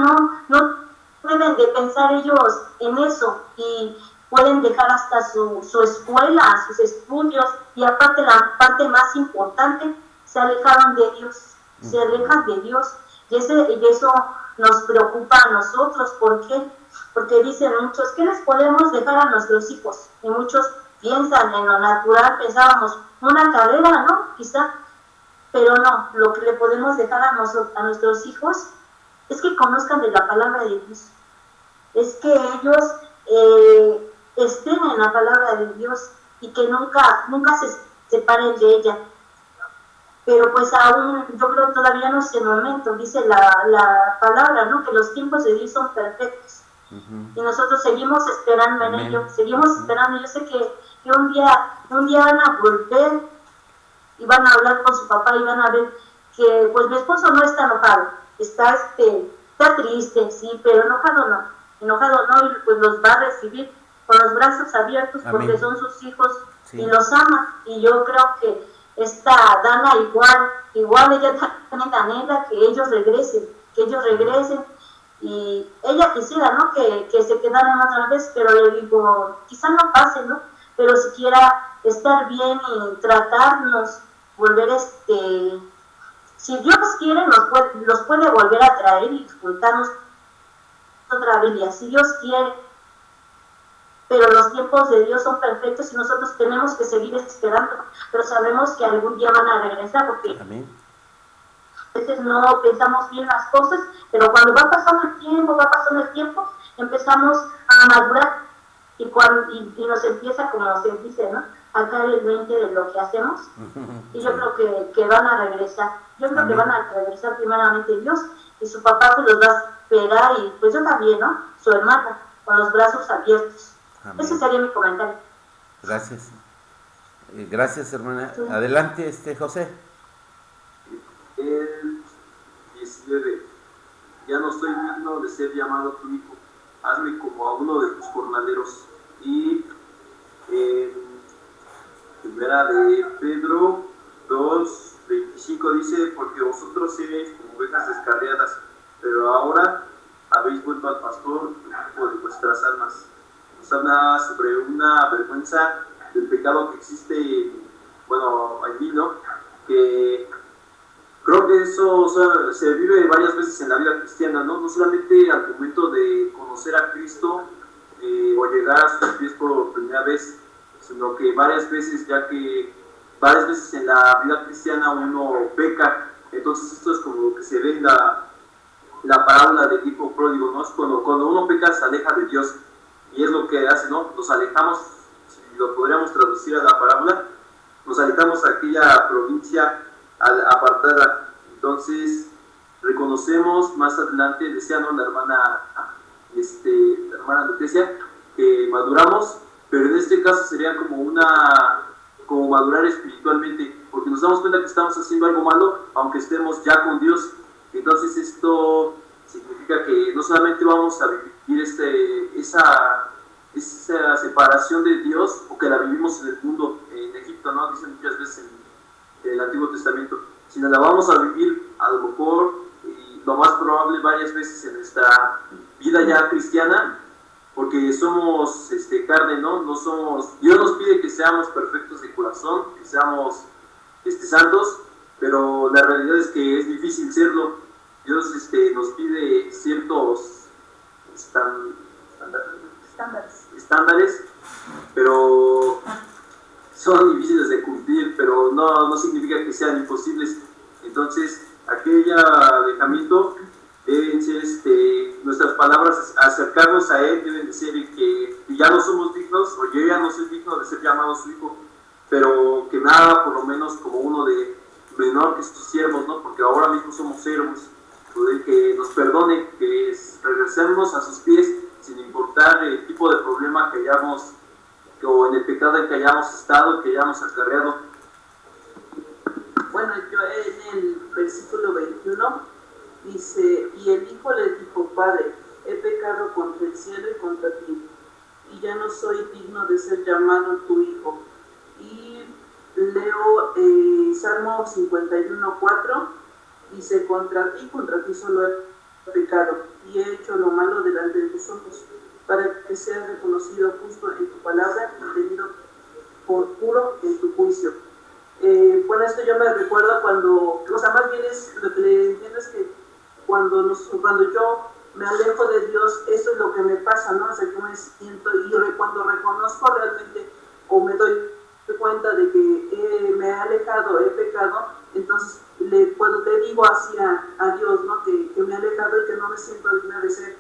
no deben de pensar ellos en eso, y pueden dejar hasta su escuela, sus estudios, y aparte la parte más importante, se alejaron de Dios, se alejan de Dios, y eso nos preocupa a nosotros. ¿Por qué? Porque dicen muchos, ¿qué les podemos dejar a nuestros hijos? Y muchos piensan en lo natural, pensábamos, una carrera, ¿no? Quizá, pero no, lo que le podemos dejar a nuestros hijos es que conozcan de la palabra de Dios, es que ellos estén en la palabra de Dios y que nunca se separen de ella. Pero pues aún, yo creo todavía no es el momento, dice la palabra, ¿no? Que los tiempos de Dios son perfectos. Y nosotros seguimos esperando en ello, seguimos esperando. Yo sé que un día van a volver y van a hablar con su papá y van a ver que pues mi esposo no está enojado, está triste, sí, pero enojado no, y pues los va a recibir con los brazos abiertos. Amén. Porque son sus hijos, sí, y los ama. Y yo creo que esta Dana igual ella también anhela que ellos regresen, y ella quisiera, ¿no? Que se quedaran otra vez, pero le digo, quizá no pase, ¿no? Pero siquiera estar bien y tratarnos, volver si Dios quiere los puede volver a traer y juntarnos otra vez, y así Dios quiere. Pero los tiempos de Dios son perfectos y nosotros tenemos que seguir esperando, pero sabemos que algún día van a regresar, porque amén, a veces no pensamos bien las cosas, pero cuando va pasando el tiempo, empezamos a madurar y nos empieza, como se dice, ¿no?, a caer el 20 de lo que hacemos, y yo creo que van a regresar. Yo creo amén, que van a regresar primeramente Dios, y su papá pues los va a esperar, y pues yo también, ¿no?, su hermana, con los brazos abiertos. Amén. Ese sería mi comentario. Gracias. Gracias, hermana. Sí. Adelante, José. El 19. Ya no soy digno de ser llamado tu hijo. Hazme como a uno de tus jornaleros. Y primera de Pedro 2:25 dice, porque vosotros seréis como ovejas descarriadas, pero ahora habéis vuelto al pastor de vuestras almas. Nos habla sobre una vergüenza del pecado que existe, en mí, ¿no? Que creo que eso se vive varias veces en la vida cristiana, ¿no? No solamente al momento de conocer a Cristo o llegar a sus pies por primera vez, sino que varias veces ya que varias veces en la vida cristiana uno peca, entonces esto es como lo que se ve en la parábola del hijo pródigo, ¿no? Es cuando uno peca se aleja de Dios, y es lo que hace, ¿no? Nos alejamos, si lo podríamos traducir a la parábola, nos alejamos a aquella provincia apartada. Entonces reconocemos más adelante, decía, ¿no?, la hermana Lucrecia, que maduramos, pero en este caso sería como madurar espiritualmente, porque nos damos cuenta que estamos haciendo algo malo, aunque estemos ya con Dios. Entonces esto significa que no solamente vamos a vivir esa separación de Dios, o que la vivimos en el mundo, en Egipto, ¿no?, dicen muchas veces en el Antiguo Testamento, sino la vamos a vivir a lo mejor, y lo más probable, varias veces en nuestra vida ya cristiana, porque somos carne, ¿no? No somos, Dios nos pide que seamos perfectos de corazón, que seamos santos, pero la realidad es que es difícil serlo. Dios nos pide ciertos estándares, pero son difíciles de cumplir, pero no significa que sean imposibles. Entonces, aquel alejamiento deben ser nuestras palabras, acercarnos a Él, deben de ser que ya no somos dignos, o yo ya no soy digno de ser llamado su hijo, pero que me haga por lo menos como uno de menor que sus siervos, ¿no? Porque ahora mismo somos siervos, poder que nos perdone, que regresemos a sus pies sin importar el tipo de problema que hayamos, o en el pecado en que hayamos estado, que hayamos acarreado. Bueno, yo en el versículo 21 dice, y el hijo le dijo, Padre, he pecado contra el cielo y contra ti, y ya no soy digno de ser llamado tu hijo. Y leo Salmo 51:4, dice, contra ti solo he pecado, y he hecho lo malo delante de tus ojos, para que seas reconocido justo en tu palabra y tenido por puro en tu juicio. Bueno, esto yo me recuerdo cuando, o sea, más bien es lo que le entiendo es que cuando yo me alejo de Dios, eso es lo que me pasa, ¿no? O sea, yo me siento, y cuando reconozco realmente, o me doy cuenta de que me he alejado, he pecado, entonces le digo así a Dios, ¿no? Que me he alejado y que no me siento digna de ser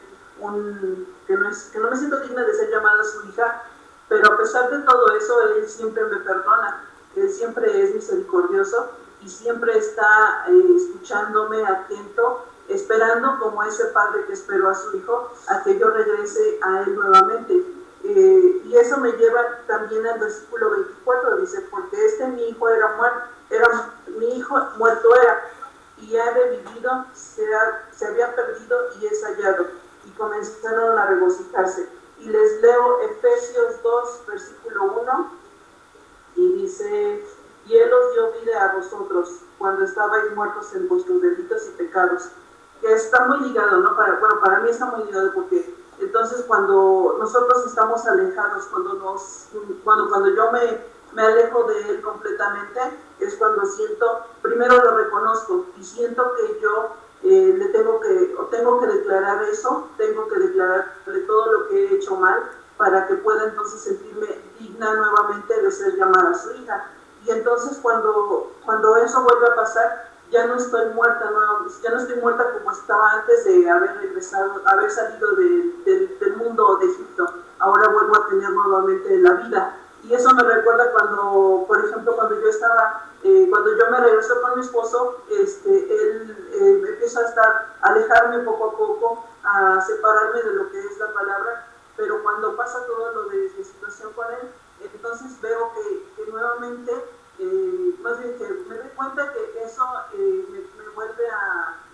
que no me siento digna de ser llamada su hija, pero a pesar de todo eso, Él siempre me perdona. Él siempre es misericordioso y siempre está escuchándome, atento, esperando como ese padre que esperó a su hijo a que yo regrese a él nuevamente. Y eso me lleva también al versículo 24, dice, porque mi hijo mi hijo muerto era, y ha revivido, se había perdido y es hallado. Y comenzaron a regocijarse. Y les leo Efesios 2, versículo 1, y dice, y Él os dio vida a vosotros cuando estabais muertos en vuestros delitos y pecados, que está muy ligado, ¿no? Para mí está muy ligado, porque entonces cuando nosotros estamos alejados, cuando yo me alejo de Él completamente, es cuando primero lo reconozco y siento que yo tengo que declarar eso, tengo que declararle todo lo que he hecho mal, para que pueda entonces sentirme digna nuevamente de ser llamada su hija. Y entonces cuando eso vuelve a pasar, ya no estoy muerta como estaba antes de haber salido del mundo de Egipto. Ahora vuelvo a tener nuevamente la vida. Y eso me recuerda por ejemplo, cuando yo me regreso con mi esposo, él empieza a alejarme poco a poco, a separarme de lo que es la palabra, pero cuando pasa todo lo de mi situación con él, entonces veo que nuevamente, más bien que me doy cuenta que eso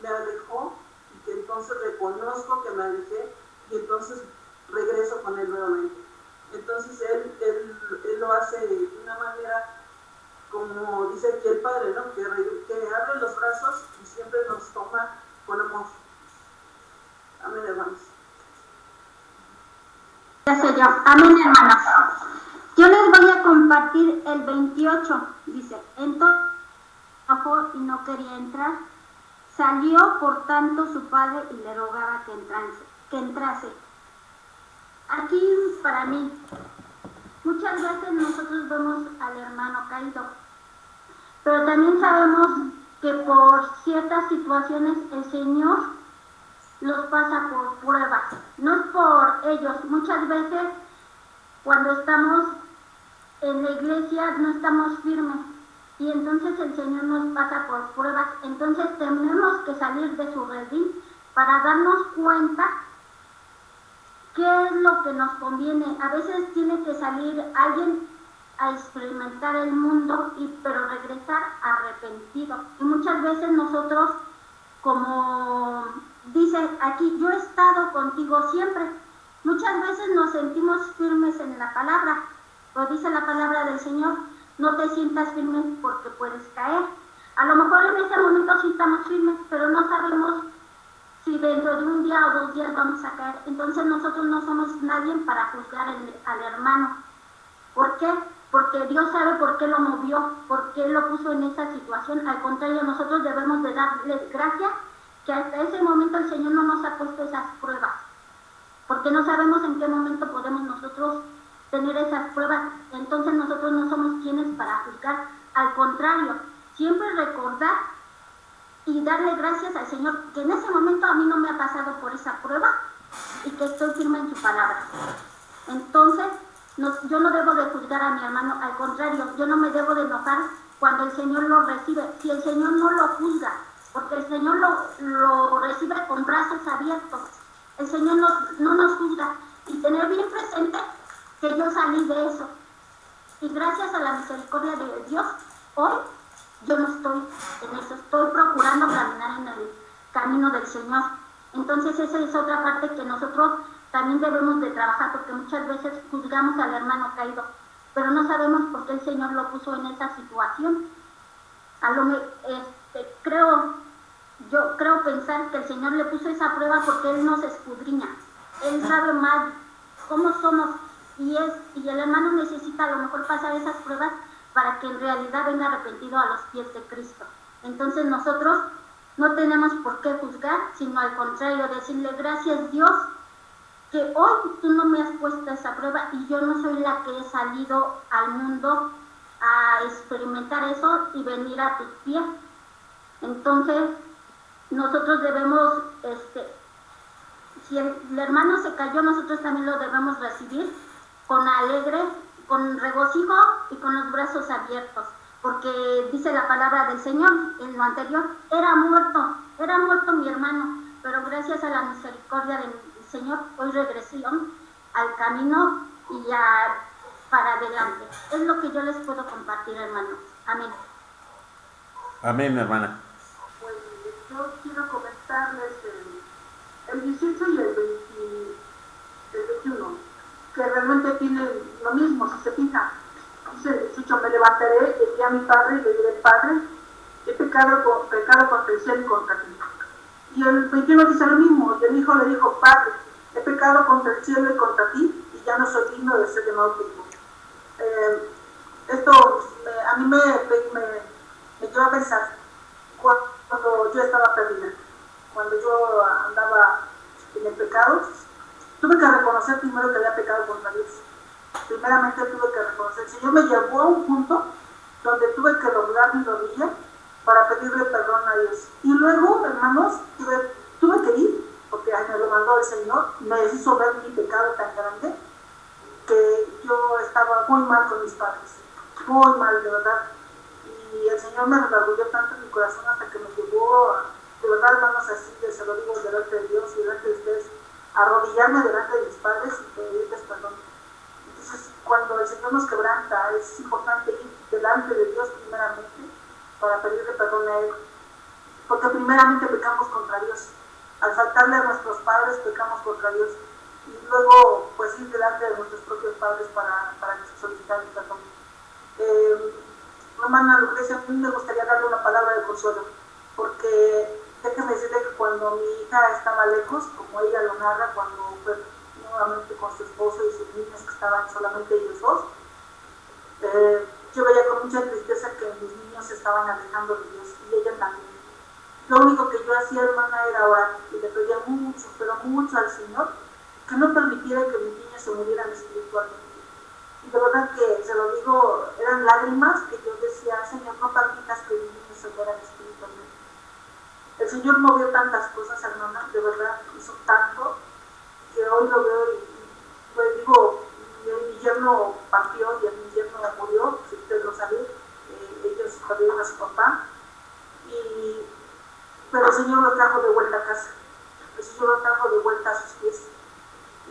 me alejó, y que entonces reconozco que me alejé, y entonces regreso con él nuevamente. Entonces él lo hace de una manera, como dice aquí el Padre, ¿no? Que abre los brazos y siempre nos toma con amor. Amén, hermanos. Amén, hermanos. Yo les voy a compartir el 28. Dice, entonces y no quería entrar. Salió por tanto su padre y le rogaba que entrase. Aquí para mí, muchas veces nosotros vemos al hermano caído pero también sabemos que por ciertas situaciones el Señor los pasa por pruebas. No es por ellos. Muchas veces cuando estamos en la iglesia no estamos firmes y entonces el Señor nos pasa por pruebas. Entonces tenemos que salir de su redil para darnos cuenta qué es lo que nos conviene. A veces tiene que salir alguien a experimentar el mundo, pero regresar arrepentido. Y muchas veces nosotros, como dice aquí, yo he estado contigo siempre. Muchas veces nos sentimos firmes en la palabra, o dice la palabra del Señor, no te sientas firme porque puedes caer. A lo mejor en ese momento sí estamos firmes, pero no sabemos si dentro de un día o 2 días vamos a caer. Entonces nosotros no somos nadie para juzgar al hermano. ¿Por qué? Porque Dios sabe por qué lo movió, por qué lo puso en esa situación. Al contrario, nosotros debemos de darle gracias que hasta ese momento el Señor no nos ha puesto esas pruebas, porque no sabemos en qué momento podemos nosotros tener esas pruebas. Entonces nosotros no somos quienes para juzgar. Al contrario, siempre recordar y darle gracias al Señor que en ese momento a mí no me ha pasado por esa prueba y que estoy firme en su palabra. Entonces yo no debo de juzgar a mi hermano, al contrario, yo no me debo de enojar cuando el Señor lo recibe, si el Señor no lo juzga, porque el Señor lo recibe con brazos abiertos. El Señor no nos juzga, y tener bien presente que yo salí de eso, y gracias a la misericordia de Dios, hoy yo no estoy en eso, estoy procurando caminar en el camino del Señor. Entonces esa es otra parte que nosotros también debemos de trabajar, porque muchas veces juzgamos al hermano caído, pero no sabemos por qué el Señor lo puso en esa situación. Yo creo pensar que el Señor le puso esa prueba porque Él nos escudriña, Él sabe más cómo somos, y el hermano necesita a lo mejor pasar esas pruebas para que en realidad venga arrepentido a los pies de Cristo. Entonces nosotros no tenemos por qué juzgar, sino al contrario, decirle gracias Dios que hoy tú no me has puesto esa prueba y yo no soy la que he salido al mundo a experimentar eso y venir a tus pies. Entonces nosotros debemos, si el hermano se cayó, nosotros también lo debemos recibir con regocijo y con los brazos abiertos, porque dice la palabra del Señor en lo anterior, era muerto mi hermano, pero gracias a la misericordia del Señor, hoy regresaron al camino y ya para adelante. Es lo que yo les puedo compartir, hermanos. Amén. Amén, hermana. Pues yo quiero comentarles el 18 y el 21, que realmente tienen lo mismo, si se fijan. Dice el 18, me levantaré, iré a mi padre y le diré, Padre, he pecado contra el cielo y contra ti. Y el 21 dice lo mismo, y el hijo le dijo, Padre, he pecado contra el cielo y contra ti, y ya no soy digno de ser llamado tu hijo. Esto a mí me lleva a pensar cuando yo estaba perdida, cuando yo andaba en el pecado, tuve que reconocer primero que había pecado contra Dios. Primeramente tuve que reconocer, el Señor me llevó a un punto donde tuve que doblar mi rodilla para pedirle perdón a Dios. Y luego, hermanos, tuve que ir, porque me lo mandó el Señor, me hizo ver mi pecado tan grande, que yo estaba muy mal con mis padres, muy mal, de verdad. Y el Señor me redarguyó tanto en mi corazón hasta que me llevó, de verdad, hermanos, así que se lo digo delante de Dios y delante de ustedes, arrodillarme delante de mis padres y pedirles perdón. Entonces, cuando el Señor nos quebranta, es importante ir delante de Dios primeramente para pedirle perdón a Él, porque primeramente pecamos contra Dios. Al faltarle a nuestros padres, pecamos contra Dios. Y luego, pues, ir delante de nuestros propios padres para solicitar el perdón. Hermana Lucrecia, a mí me gustaría darle una palabra de consuelo, porque déjeme decirle que cuando mi hija estaba lejos, como ella lo narra, cuando fue nuevamente con su esposo y sus niños, que estaban solamente ellos dos, yo veía con mucha tristeza que mis niños se estaban alejando de Dios, y ella también. Lo único que yo hacía, hermana, era orar, y le pedía mucho, pero mucho al Señor, que no permitiera que mis niños se murieran espiritualmente. Y de verdad que se lo digo, eran lágrimas que yo decía, Señor, no permitas que mis niños se mueran espiritualmente. El Señor movió tantas cosas, hermana, de verdad, hizo tanto, que hoy lo veo y pues digo, mi yerno partió y mi yerno murió, si usted lo sabe, ellos perdieron a su papá, pero el Señor lo trajo de vuelta a casa, el Señor lo trajo de vuelta a sus pies.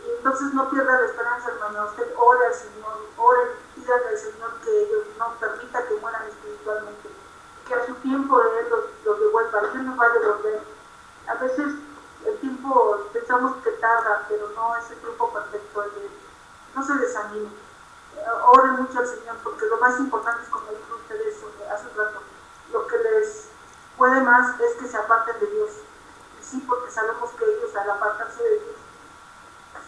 Y entonces no pierda la esperanza, hermano, usted ore al Señor, ore, pídale al Señor que ellos no permita que mueran espiritualmente, que a su tiempo Él los devuelva, Él nos va a devolver. A veces el tiempo pensamos que tarda, pero no es el tiempo perfecto. No se desanime, ore mucho al Señor, porque lo más importante es, como dijo ustedes hace un rato, lo que les puede más es que se aparten de Dios. Y sí, porque sabemos que ellos, al apartarse de Dios,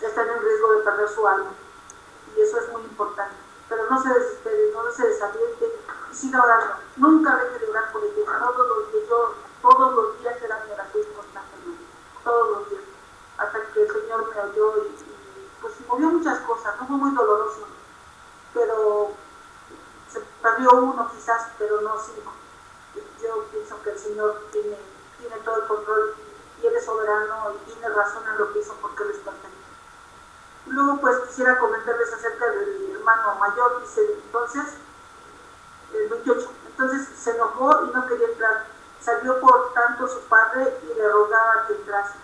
están en riesgo de perder su alma, y eso es muy importante. Pero no se desespere, no se desaliente y siga orando. Nunca deje de orar por ellos. Todos los días era mi oración constante, todos los días, hasta que el Señor me oyó y pues movió muchas cosas. No fue muy doloroso, pero se perdió uno quizás, pero no 5. Yo pienso que el Señor tiene todo el control y Él es soberano y tiene razón en lo que hizo, porque les pertenece. Luego pues quisiera comentarles acerca del hermano mayor. Dice entonces, el 28, entonces se enojó y no quería entrar. Salió por tanto su padre y le rogaba que entrase.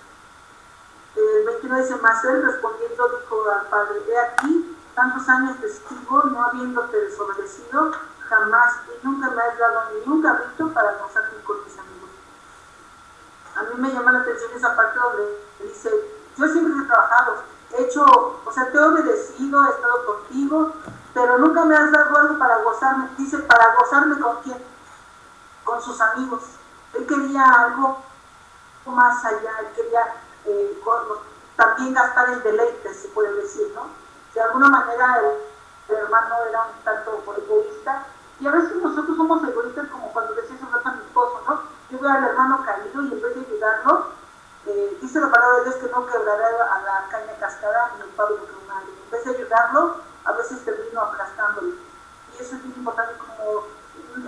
El 29 dice, mas él respondiendo dijo al padre, he aquí, tantos años te sigo, no habiéndote desobedecido jamás, y nunca me has dado ni un cabrito para gozarme con mis amigos. A mí me llama la atención esa parte donde dice, yo siempre he trabajado, he hecho, o sea, te he obedecido, he estado contigo, pero nunca me has dado algo para gozarme. Dice, ¿para gozarme con quién? Con sus amigos. Él quería algo más allá, él quería también gastar el deleite, se puede decir, ¿no? De alguna manera el hermano era un tanto egoísta, y a veces nosotros somos egoístas, como cuando decía hace un rato a mi esposo, ¿no? Yo veo al hermano caído y en vez de ayudarlo, dice la palabra de Dios que no quebrará a la caña cascada ni el palo quebrará. En vez de ayudarlo, a veces termino aplastándolo. Y eso es muy importante, como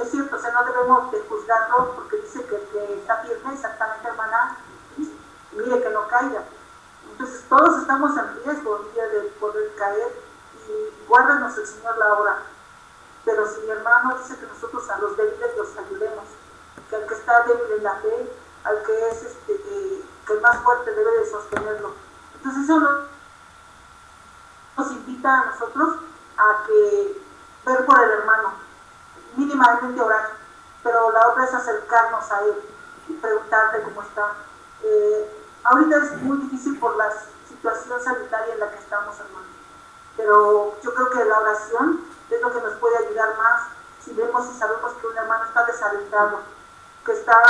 es cierto, o sea, no debemos de juzgarlo, porque dice que el que está firme, exactamente, hermana, mire que no caiga. Entonces todos estamos en riesgo un día de poder caer, y guárdanos el Señor la hora. Pero si mi hermano dice que nosotros a los débiles los ayudemos, que al que está débil en la fe, al que es que el más fuerte debe de sostenerlo. Entonces eso nos invita a nosotros a que ver por el hermano, mínimamente orar, pero la otra es acercarnos a él y preguntarle cómo está. Ahorita es muy difícil por la situación sanitaria en la que estamos, hermano, pero yo creo que la oración es lo que nos puede ayudar más. Si vemos y sabemos que un hermano está desalentado, que está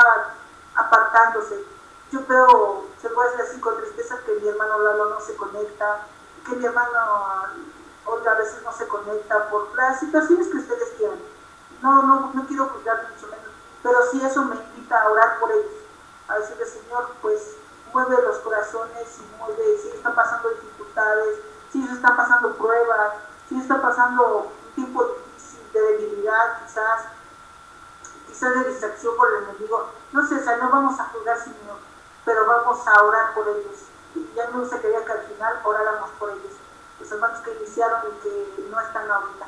apartándose. Yo creo, se puede decir así con tristeza, que mi hermano Lalo no se conecta, que mi hermano Olga a veces no se conecta por las situaciones que ustedes quieran. No quiero juzgar mucho menos, pero sí eso me invita a orar por ellos, a decirle, Señor, pues mueve los corazones y mueve, si están pasando dificultades, si ellos están pasando pruebas, si están pasando un tiempo difícil de debilidad, quizás de distracción por el enemigo. No sé, o sea, no vamos a juzgar, Señor, pero vamos a orar por ellos. Y ya me gustaría que al final oráramos por ellos, los hermanos que iniciaron y que no están ahorita.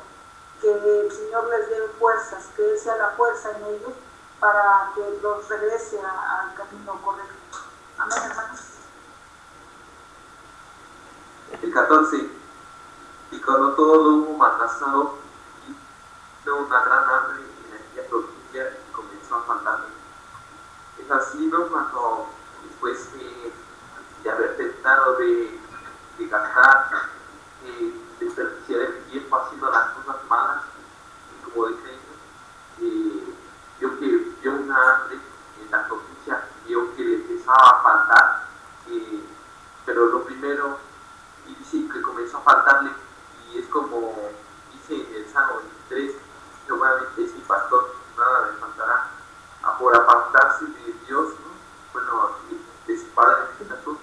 Que el Señor les dé fuerzas, que Él sea la fuerza en ellos para que los regrese al camino correcto. Amén, hermanos. El 14. Y cuando todo lo hubo matazado, hizo una gran hambre en aquella provincia y comenzó a faltarle. Es así, ¿no? Cuando después de haber tentado de gastar, desperdiciar el tiempo haciendo las cosas malas, y como dije, vio una hambre en la provincia, vio que le empezaba a faltar, pero lo primero, y dice que comenzó a faltarle, y es como dice en el Salmo 23, Jehová es mi pastor, nada me faltará. Por apartarse de Dios, ¿no? Bueno, de su Padre en este caso,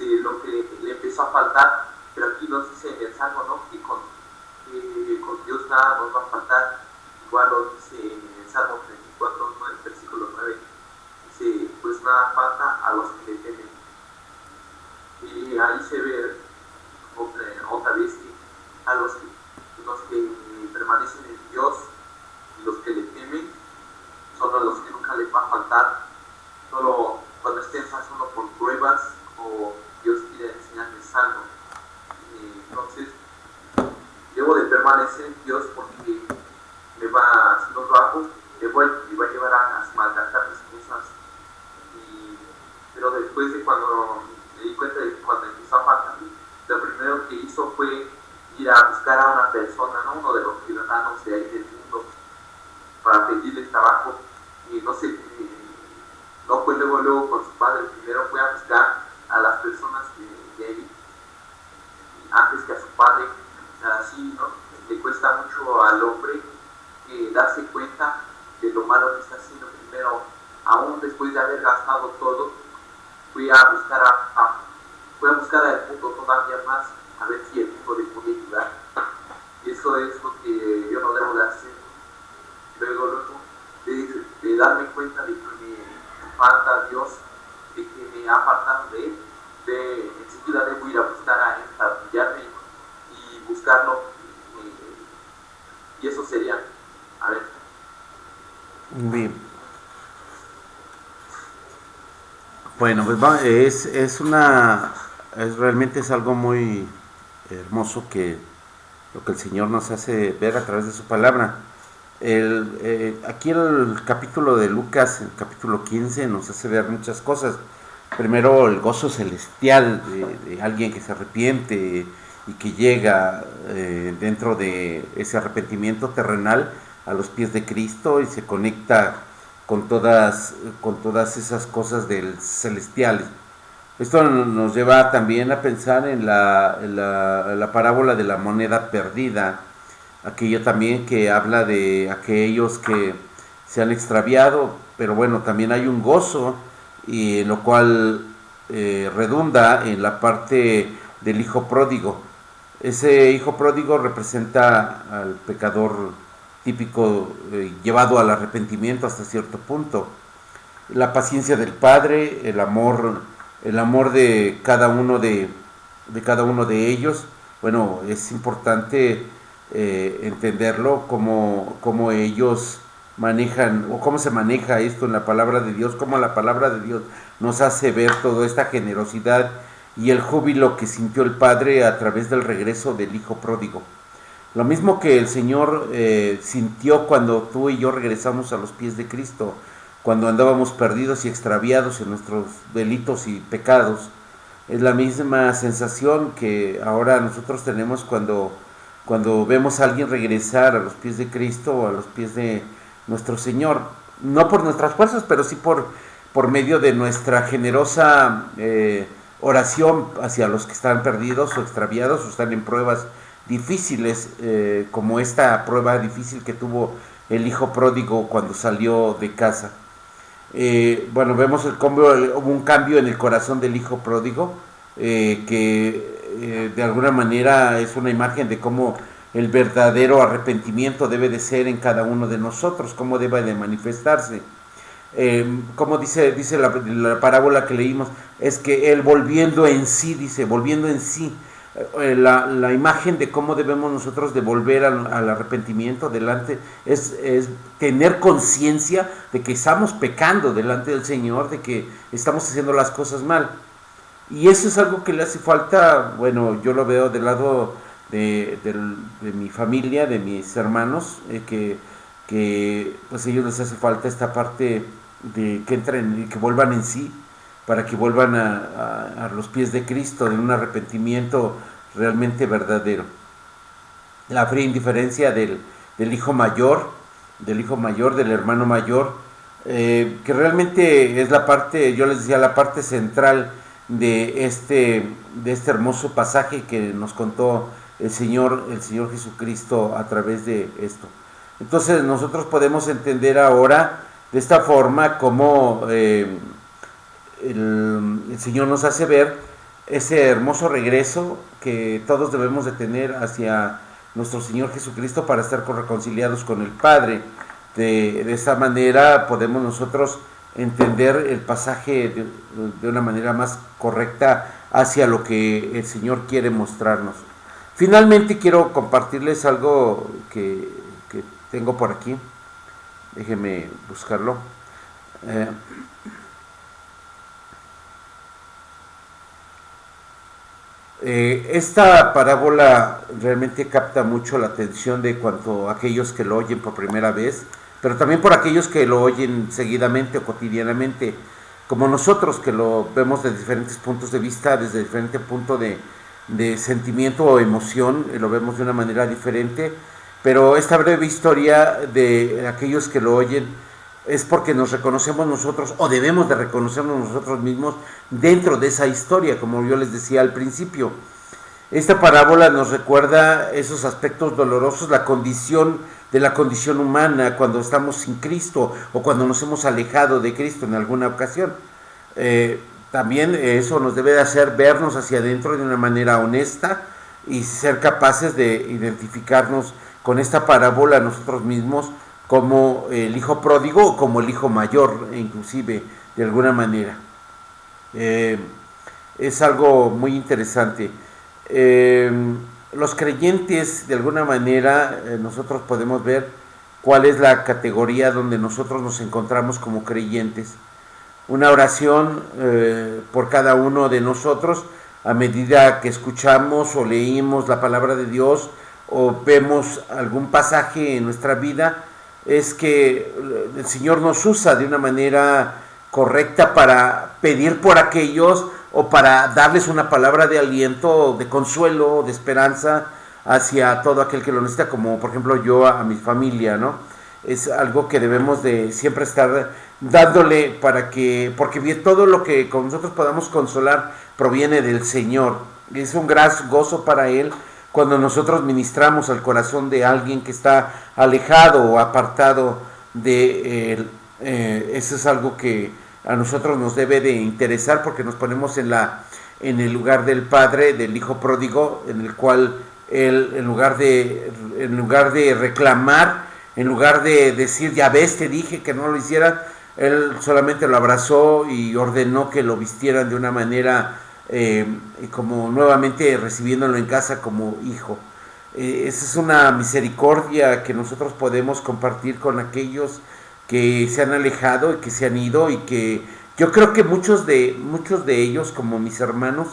lo que le empezó a faltar, pero aquí nos dice en el Salmo, ¿no? Que nada nos va a faltar. Igual lo dice en el Salmo 34, versículo 9, dice, pues nada falta a los que le temen. Y ahí se ve otra vez que a los que permanecen en Dios y los que le temen son a los que nunca les va a faltar, solo cuando estén pasando por pruebas o Dios quiere enseñarles algo. Entonces debo de permanecer en Dios porque si no lo hago me va a llevar a malgastar mis cosas. Pero después de cuando me di cuenta de que cuando empezó a faltar, lo primero que hizo fue ir a buscar a una persona, ¿no? Uno de los ciudadanos de ahí del mundo, para pedirles trabajo. Y no sé, no fue luego con su padre, primero fue a buscar a las personas de ahí antes que a su padre. Así, ¿no? Le cuesta mucho al hombre darse cuenta de lo malo que está haciendo primero, aún después de haber gastado todo. Fui a buscar al mundo todavía más, a ver si el mundo le podía ayudar. Y eso es lo que yo no debo de hacer. Luego de darme cuenta de que me falta Dios, de que me ha apartado de Él, enseguida debo ir a buscar a Él, a pillarme y buscarlo. Y eso sería, a ver. Bien. Bueno, pues realmente es algo muy hermoso lo que el Señor nos hace ver a través de su palabra. Aquí el capítulo de Lucas, el capítulo 15, nos hace ver muchas cosas. Primero, el gozo celestial de alguien que se arrepiente y que llega dentro de ese arrepentimiento terrenal a los pies de Cristo y se conecta con todas esas cosas celestiales. Esto nos lleva también a pensar en la parábola de la moneda perdida, aquello también que habla de aquellos que se han extraviado, pero bueno, también hay un gozo, y lo cual redunda en la parte del hijo pródigo. Ese hijo pródigo representa al pecador típico, llevado al arrepentimiento hasta cierto punto. La paciencia del Padre, el amor de cada uno de ellos. Bueno, es importante entenderlo, cómo ellos manejan, o cómo se maneja esto en la palabra de Dios, cómo la palabra de Dios nos hace ver toda esta generosidad y el júbilo que sintió el Padre a través del regreso del hijo pródigo. Lo mismo que el Señor sintió cuando tú y yo regresamos a los pies de Cristo, cuando andábamos perdidos y extraviados en nuestros delitos y pecados. Es la misma sensación que ahora nosotros tenemos cuando vemos a alguien regresar a los pies de Cristo o a los pies de nuestro Señor. No por nuestras fuerzas, pero sí por medio de nuestra generosa oración hacia los que están perdidos o extraviados o están en pruebas difíciles, como esta prueba difícil que tuvo el hijo pródigo cuando salió de casa. Bueno, vemos hubo un cambio en el corazón del hijo pródigo, que de alguna manera es una imagen de cómo el verdadero arrepentimiento debe de ser en cada uno de nosotros, cómo debe de manifestarse. Como dice la parábola que leímos, es que él volviendo en sí, la imagen de cómo debemos nosotros de volver al arrepentimiento delante es tener conciencia de que estamos pecando delante del Señor, de que estamos haciendo las cosas mal. Y eso es algo que le hace falta. Bueno, yo lo veo del lado de mi familia, de mis hermanos, que pues a ellos les hace falta esta parte de que entren y que vuelvan en sí, para que vuelvan a los pies de Cristo, en un arrepentimiento realmente verdadero. La fría indiferencia del hijo mayor, del hermano mayor, que realmente es la parte, yo les decía, la parte central de este hermoso pasaje que nos contó el Señor Jesucristo a través de esto. Entonces nosotros podemos entender ahora de esta forma cómo el Señor nos hace ver ese hermoso regreso que todos debemos de tener hacia nuestro Señor Jesucristo para estar reconciliados con el Padre. De esa manera podemos nosotros entender el pasaje de una manera más correcta hacia lo que el Señor quiere mostrarnos. Finalmente quiero compartirles algo que tengo por aquí. Déjenme buscarlo. Esta parábola realmente capta mucho la atención de cuanto a aquellos que lo oyen por primera vez, pero también por aquellos que lo oyen seguidamente o cotidianamente, como nosotros que lo vemos de diferentes puntos de vista, desde diferente punto de sentimiento o emoción, lo vemos de una manera diferente, pero esta breve historia de aquellos que lo oyen es porque nos reconocemos nosotros, o debemos de reconocernos nosotros mismos dentro de esa historia, como yo les decía al principio. Esta parábola nos recuerda esos aspectos dolorosos, la condición humana cuando estamos sin Cristo o cuando nos hemos alejado de Cristo en alguna ocasión. También eso nos debe de hacer vernos hacia adentro de una manera honesta y ser capaces de identificarnos con esta parábola nosotros mismos como el hijo pródigo o como el hijo mayor, inclusive, de alguna manera. Es algo muy interesante. Los creyentes, de alguna manera, nosotros podemos ver cuál es la categoría donde nosotros nos encontramos como creyentes. Una oración por cada uno de nosotros a medida que escuchamos o leímos la palabra de Dios o vemos algún pasaje en nuestra vida, es que el Señor nos usa de una manera correcta para pedir por aquellos o para darles una palabra de aliento, de consuelo, de esperanza hacia todo aquel que lo necesita, como por ejemplo yo a mi familia, ¿no? Es algo que debemos de siempre estar dándole porque bien, todo lo que con nosotros podamos consolar proviene del Señor. Es un gran gozo para Él cuando nosotros ministramos al corazón de alguien que está alejado o apartado de Él. Eso es algo que a nosotros nos debe de interesar, porque nos ponemos en el lugar del padre, del hijo pródigo, en el cual él, en lugar de reclamar, en lugar de decir, ya ves, te dije que no lo hicieran, él solamente lo abrazó y ordenó que lo vistieran de una manera como nuevamente recibiéndolo en casa como hijo. Esa es una misericordia que nosotros podemos compartir con aquellos que se han alejado y que se han ido, y que yo creo que muchos de ellos, como mis hermanos,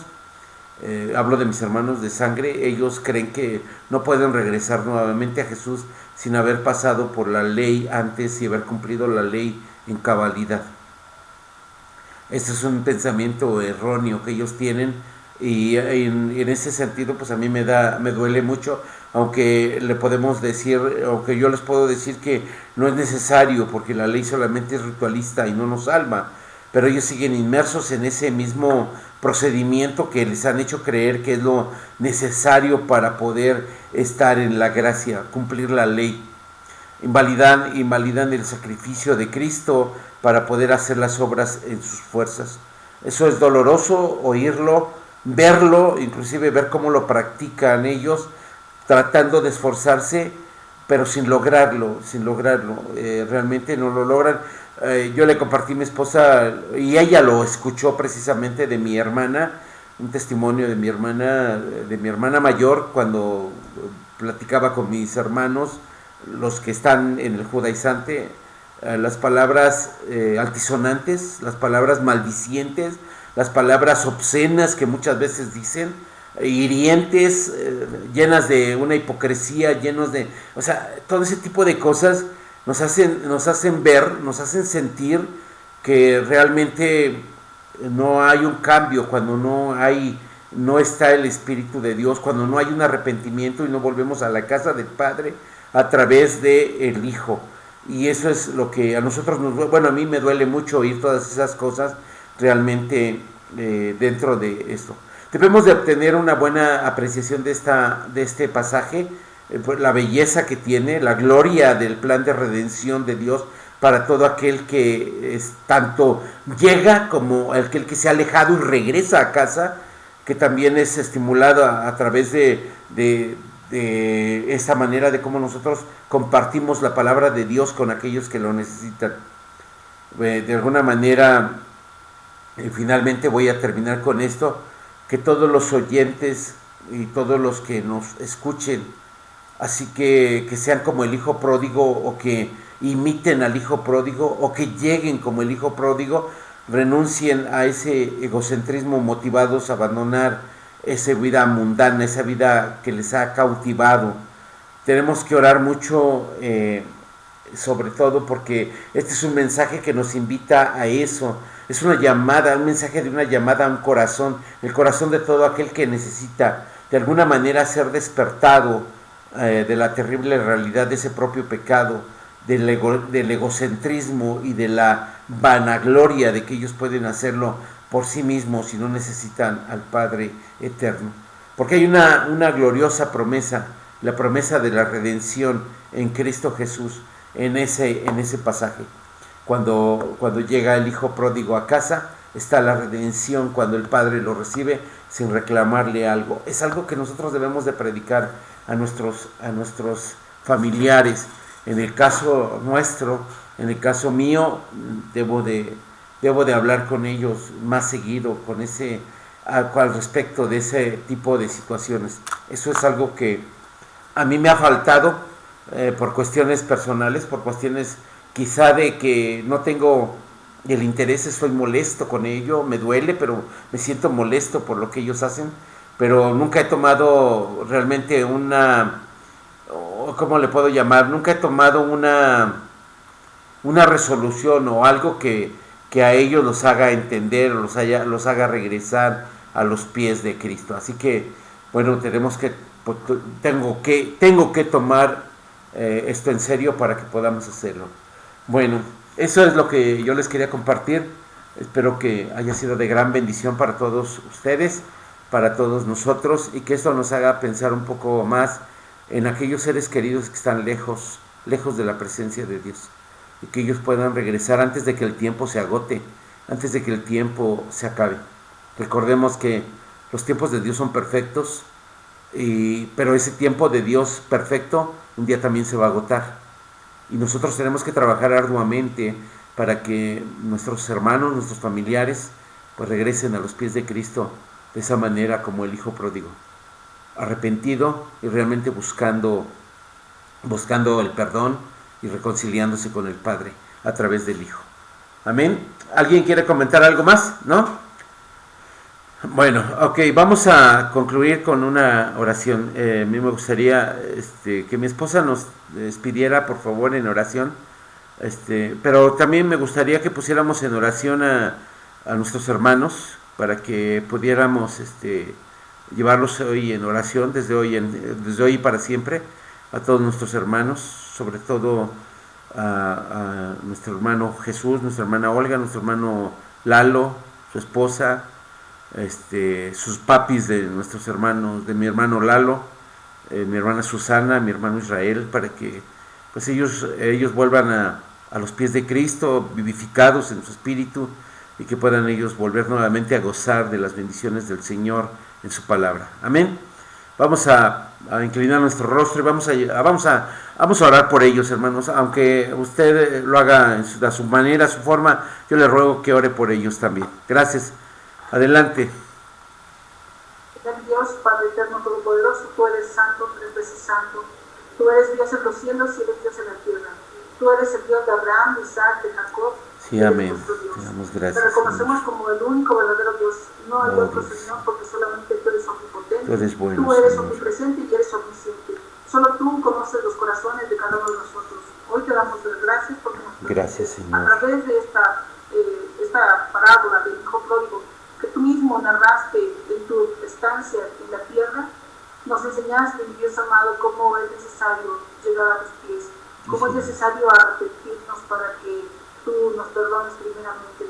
hablo de mis hermanos de sangre, ellos creen que no pueden regresar nuevamente a Jesús sin haber pasado por la ley antes y haber cumplido la ley en cabalidad. Este es un pensamiento erróneo que ellos tienen, y en ese sentido pues a mí me duele mucho, aunque yo les puedo decir que no es necesario, porque la ley solamente es ritualista y no nos salva, pero ellos siguen inmersos en ese mismo procedimiento que les han hecho creer que es lo necesario para poder estar en la gracia, cumplir la ley. Invalidan el sacrificio de Cristo para poder hacer las obras en sus fuerzas. Eso es doloroso oírlo, verlo, inclusive ver cómo lo practican ellos, tratando de esforzarse, pero sin lograrlo, realmente no lo logran. Yo le compartí a mi esposa, y ella lo escuchó precisamente de mi hermana, un testimonio de mi hermana mayor, cuando platicaba con mis hermanos, los que están en el judaizante, las palabras altisonantes, las palabras maldicientes, las palabras obscenas que muchas veces dicen, hirientes, llenas de una hipocresía, todo ese tipo de cosas nos hacen ver, nos hacen sentir que realmente no hay un cambio, cuando no está el Espíritu de Dios, cuando no hay un arrepentimiento y no volvemos a la casa del Padre a través del Hijo. Y eso es lo que a nosotros a mí me duele mucho oír todas esas cosas realmente dentro de esto. Debemos de obtener una buena apreciación de este pasaje, la belleza que tiene, la gloria del plan de redención de Dios para todo aquel que tanto llega como aquel que se ha alejado y regresa a casa, que también es estimulado a través de de esa manera de cómo nosotros compartimos la palabra de Dios con aquellos que lo necesitan. De alguna manera, finalmente voy a terminar con esto, que todos los oyentes y todos los que nos escuchen, así que sean como el hijo pródigo, o que imiten al hijo pródigo, o que lleguen como el hijo pródigo, renuncien a ese egocentrismo, motivados a abandonar esa vida mundana, esa vida que les ha cautivado. Tenemos que orar mucho, sobre todo porque este es un mensaje que nos invita a eso. Es una llamada, un mensaje de una llamada a un corazón, el corazón de todo aquel que necesita de alguna manera ser despertado de la terrible realidad de ese propio pecado, del egocentrismo y de la vanagloria de que ellos pueden hacerlo por sí mismos y no necesitan al Padre eterno. Porque hay una gloriosa promesa, la promesa de la redención en Cristo Jesús, en ese pasaje. Cuando llega el hijo pródigo a casa, está la redención cuando el Padre lo recibe sin reclamarle algo. Es algo que nosotros debemos de predicar a nuestros familiares. En el caso nuestro, en el caso mío, debo de hablar con ellos más seguido al respecto de ese tipo de situaciones. Eso es algo que a mí me ha faltado por cuestiones personales, por cuestiones quizá de que no tengo el interés, estoy molesto con ello, me duele, pero me siento molesto por lo que ellos hacen, pero nunca he tomado realmente ¿cómo le puedo llamar? Nunca he tomado una resolución o algo que a ellos los haga entender, o los haga regresar a los pies de Cristo. Así que, bueno, tengo que tomar esto en serio para que podamos hacerlo. Bueno, eso es lo que yo les quería compartir. Espero que haya sido de gran bendición para todos ustedes, para todos nosotros, y que esto nos haga pensar un poco más en aquellos seres queridos que están lejos de la presencia de Dios, y que ellos puedan regresar antes de que el tiempo se agote, antes de que el tiempo se acabe. Recordemos que los tiempos de Dios son perfectos, pero ese tiempo de Dios perfecto un día también se va a agotar. Y nosotros tenemos que trabajar arduamente para que nuestros hermanos, nuestros familiares, pues regresen a los pies de Cristo de esa manera como el hijo pródigo, arrepentido y realmente buscando el perdón y reconciliándose con el Padre a través del Hijo. Amén. ¿Alguien quiere comentar algo más? ¿No? Bueno, ok, vamos a concluir con una oración. A mí me gustaría que mi esposa nos despidiera, por favor, en oración. Pero también me gustaría que pusiéramos en oración a nuestros hermanos, para que pudiéramos llevarlos hoy en oración, desde hoy y para siempre, a todos nuestros hermanos, sobre todo a nuestro hermano Jesús, nuestra hermana Olga, nuestro hermano Lalo, su esposa, sus papis de nuestros hermanos, de mi hermano Lalo, mi hermana Susana, mi hermano Israel, para que pues ellos vuelvan a los pies de Cristo, vivificados en su espíritu, y que puedan ellos volver nuevamente a gozar de las bendiciones del Señor en su palabra. Amén. Vamos a inclinar nuestro rostro y vamos a orar por ellos, hermanos. Aunque usted lo haga a su manera, a su forma, yo le ruego que ore por ellos también. Gracias. Adelante. Dios, Padre eterno, todopoderoso, tú eres santo, tres veces santo. Tú eres Dios en los cielos y eres Dios en la tierra. Tú eres el Dios de Abraham, de Isaac, de Jacob. Sí, amén. Te damos gracias. Te reconocemos como el único verdadero Dios, no el otro Dios. Señor, porque solamente tú eres omnipotente. Tú eres bueno, tú eres Señor. omnipresente y eres omnisciente. Solo tú conoces los corazones de cada uno de nosotros. Hoy te damos las gracias porque Gracias, Señor. a través de esta parábola del hijo pródigo que tú mismo narraste en tu estancia en la tierra, nos enseñaste, Dios amado, cómo es necesario llegar a tus pies, cómo es necesario arrepentirnos para que tú nos perdones primeramente.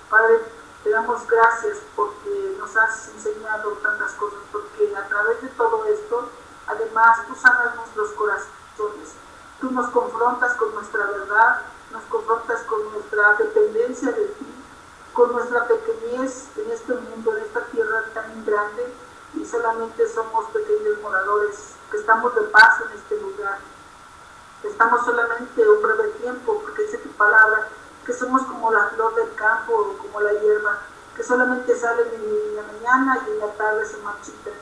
Padre, te damos gracias porque nos has enseñado tantas cosas, porque a través de todo esto, además, tú sanas nuestros corazones. Tú nos confrontas con nuestra verdad, nos confrontas con nuestra dependencia de ti, con nuestra pequeñez en este mundo, en esta tierra tan grande, y solamente somos pequeños moradores que estamos de paso en este lugar. Estamos solamente un breve tiempo, porque dice tu palabra que somos como la flor del campo o como la hierba, que solamente salen en la mañana y en la tarde se marchitan.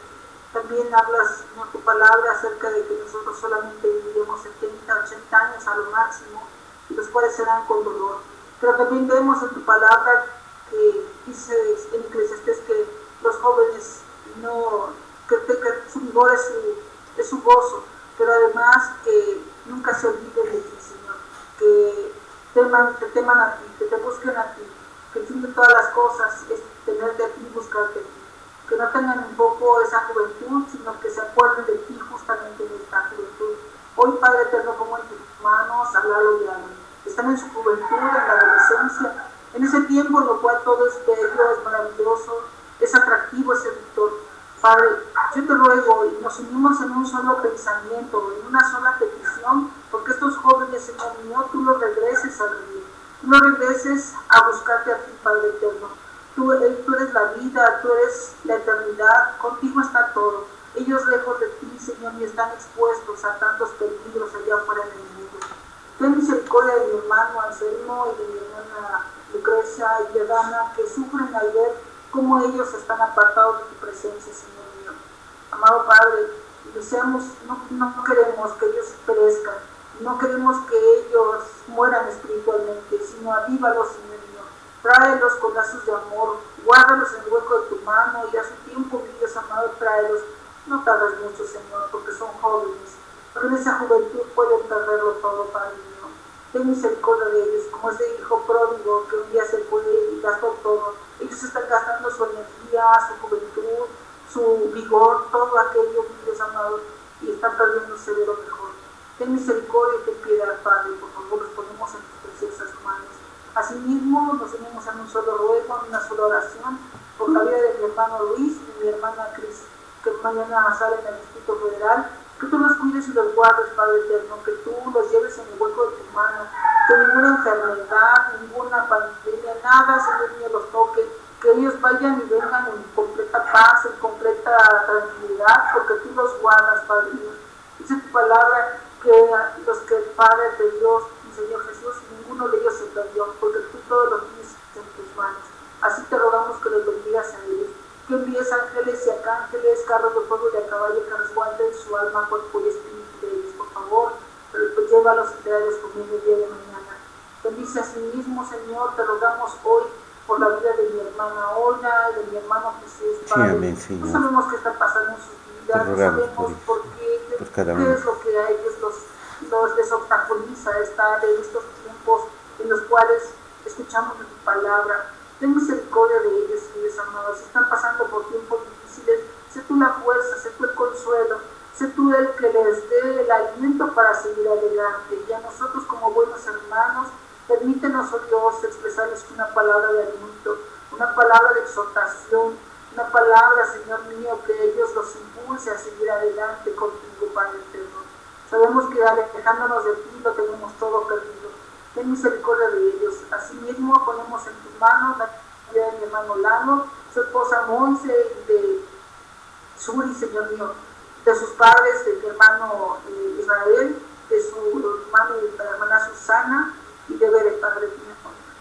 También hablas en tu palabra acerca de que nosotros solamente viviremos 70, 80 años a lo máximo, y los cuales serán con dolor. Pero también vemos en tu palabra que dice en Eclesiastés que los jóvenes que su vigor es su gozo, pero además que nunca se olviden de ti, Señor, que te teman a ti, que te busquen a ti, que el fin de todas las cosas es tenerte a ti y buscarte a ti, que no tengan un poco esa juventud, sino que se acuerden de ti justamente en esta juventud. Hoy, Padre eterno, pongo en tus manos a Lalo y a Ana. Están en su juventud, en la adolescencia, en ese tiempo en lo cual todo es bello, es maravilloso, es atractivo, es seductor. Padre, yo te ruego y nos unimos en un solo pensamiento, en una sola petición, porque estos jóvenes, Señor mío, tú los regreses a vivir, tú los regreses a buscarte a ti, Padre eterno. Tú eres la vida, tú eres la eternidad, contigo está todo. Ellos lejos de ti, Señor, y están expuestos a tantos peligros allá afuera en el mundo. Ten misericordia de mi hermano Anselmo y de mi hermana Lucrecia y de Dana, que sufren al ver cómo ellos están apartados de tu presencia, Señor mío. Amado Padre, no queremos que ellos perezcan, no queremos que ellos mueran espiritualmente, sino avívalos, Señor mío. Tráelos con lazos de amor, guárdalos en el hueco de tu mano y a su tiempo, mi Dios amado, tráelos. No tardes mucho, Señor, porque son jóvenes, pero en esa juventud pueden perderlo todo, Padre mío. Ten misericordia de ellos, como ese hijo pródigo que un día se fue y gastó todo. Ellos están gastando su energía, su juventud, su vigor, todo aquello, mi Dios amado, y están perdiéndose de lo mejor. Ten misericordia y ten piedad, Padre, por favor, los ponemos en tus preciosas manos. Asimismo, nos unimos en un solo ruego, en una sola oración, por la vida de mi hermano Luis y mi hermana Cris, que mañana salen al Distrito Federal. Que tú los cuides y los guardes, Padre eterno, que tú los lleves en el hueco de tu mano, que ninguna enfermedad, ninguna pandemia, nada, Señor mío, los toque, que ellos vayan y vengan en completa paz, en completa tranquilidad, porque tú los guardas, Padre mío. Dice tu palabra que los que el Padre de Dios, mi Señor Jesús, ninguno de ellos se perdió, porque tú todos los tienes en tus manos. Así te rogamos que los bendigas a ellos, que envíes ángeles y arcángeles, carros de fuego y de caballo, que resguarden su alma, cuerpo y espíritu de ellos, por favor, pues llévalos y tráelos conmigo el día de mañana. Bendice a sí mismo, Señor, te rogamos hoy por la vida de mi hermana Olga y de mi hermano Jesús, Padre. Sí, amén, Señor. No sabemos qué está pasando en sus vidas, no sabemos por qué es lo que a ellos los desobstaculiza estar en estos tiempos en los cuales escuchamos de tu palabra. Ten misericordia de ellos, Dios amado. Si están pasando por tiempos difíciles, sé tú la fuerza, sé tú el consuelo, sé tú el que les dé el alimento para seguir adelante. Y a nosotros como buenos hermanos, permítenos, oh Dios, expresarles una palabra de aliento, una palabra de exhortación, una palabra, Señor mío, que ellos los impulse a seguir adelante contigo, Padre eterno. Sabemos que alejándonos de ti lo tenemos todo perdido. Ten misericordia de ellos. Asimismo, ponemos en tus manos la vida de mi hermano Lalo, su esposa Monse y de Suri, Señor mío, de sus padres, de mi hermano Israel, de su hermano y de la hermana Susana y de Bere, Padre mío.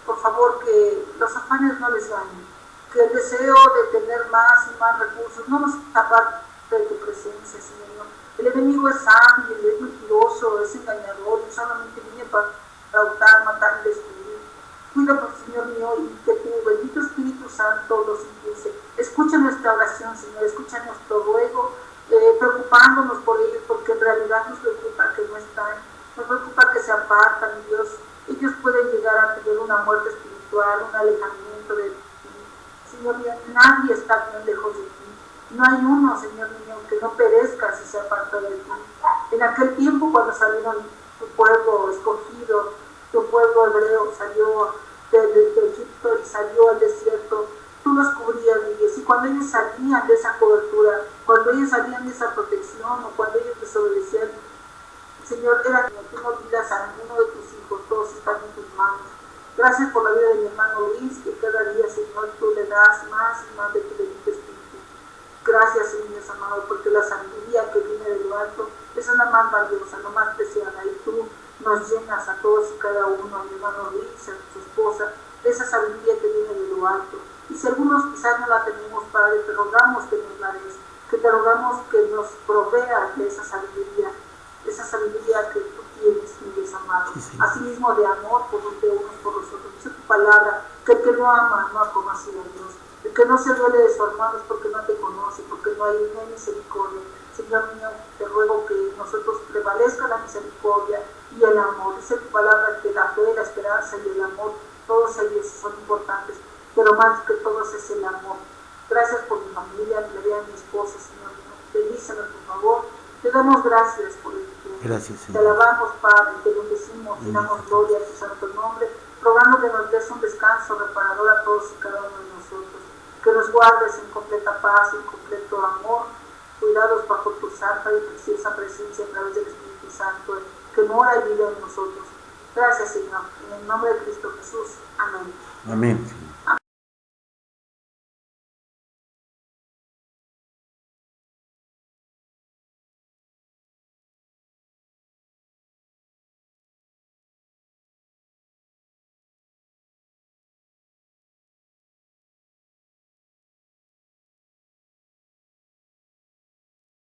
Por favor, que los afanes no les ganen, que el deseo de tener más y más recursos no nos aparte de tu presencia, Señor mío. El enemigo es hábil, es mentiroso, es engañador, y solamente viene para hurtar, matar y destruir. Cuídanos, Señor mío, y que tu bendito Espíritu Santo los impulse. Escucha nuestra oración, Señor, escucha nuestro ruego, preocupándonos por ellos, porque en realidad nos preocupa que no están, nos preocupa que se apartan, Dios. Ellos pueden llegar a tener una muerte espiritual, un alejamiento de ti. Señor mío, nadie está bien lejos de ti. No hay uno, Señor mío, que no perezca si se aparta de ti. En aquel tiempo, cuando salieron tu pueblo escogido, tu pueblo hebreo salió de Egipto y salió al desierto, tú los cubrías, Dios, y cuando ellos salían de esa cobertura, cuando ellos salían de esa protección o cuando ellos desobedecían, Señor, tú no olvidas a ninguno de tus hijos, todos están en tus manos. Gracias por la vida de mi hermano Luis, que cada día, Señor, tú le das más y más de tu bendito Espíritu. Gracias, Señor Dios amado, porque la sabiduría que viene de lo alto, esa es la más valiosa, la más preciada, y tú nos llenas a todos y cada uno, a mi hermano Luis, a su esposa, de esa sabiduría que viene de lo alto. Y si algunos quizás no la tenemos, Padre, te rogamos que nos la des, que te rogamos que nos proveas de esa sabiduría que tú tienes, mi Dios amado. Sí, sí. Asimismo de amor por unos por los otros. Dice tu palabra, que el que no ama no ha conocido a Dios. El que no se duele de su hermano es porque no te conoce, porque no hay misericordia. Señor mío, te ruego que en nosotros prevalezca la misericordia y el amor. Dice tu palabra que la fe, la esperanza y el amor, todos ellos son importantes, pero más que todos es el amor. Gracias por mi familia, mi esposa, Señor mío. Bendícenos, por favor. Te damos gracias por el tiempo. Gracias, Te Señor. alabamos, Padre, te bendecimos, te damos gloria a tu santo nombre, rogando que nos des un descanso reparador a todos y cada uno de nosotros, que nos guardes en completa paz, en completo amor, cuidados bajo tu santa y preciosa presencia a través del Espíritu Santo, que mora y vive en nosotros. Gracias, Señor. En el nombre de Cristo Jesús. Amén. Amén.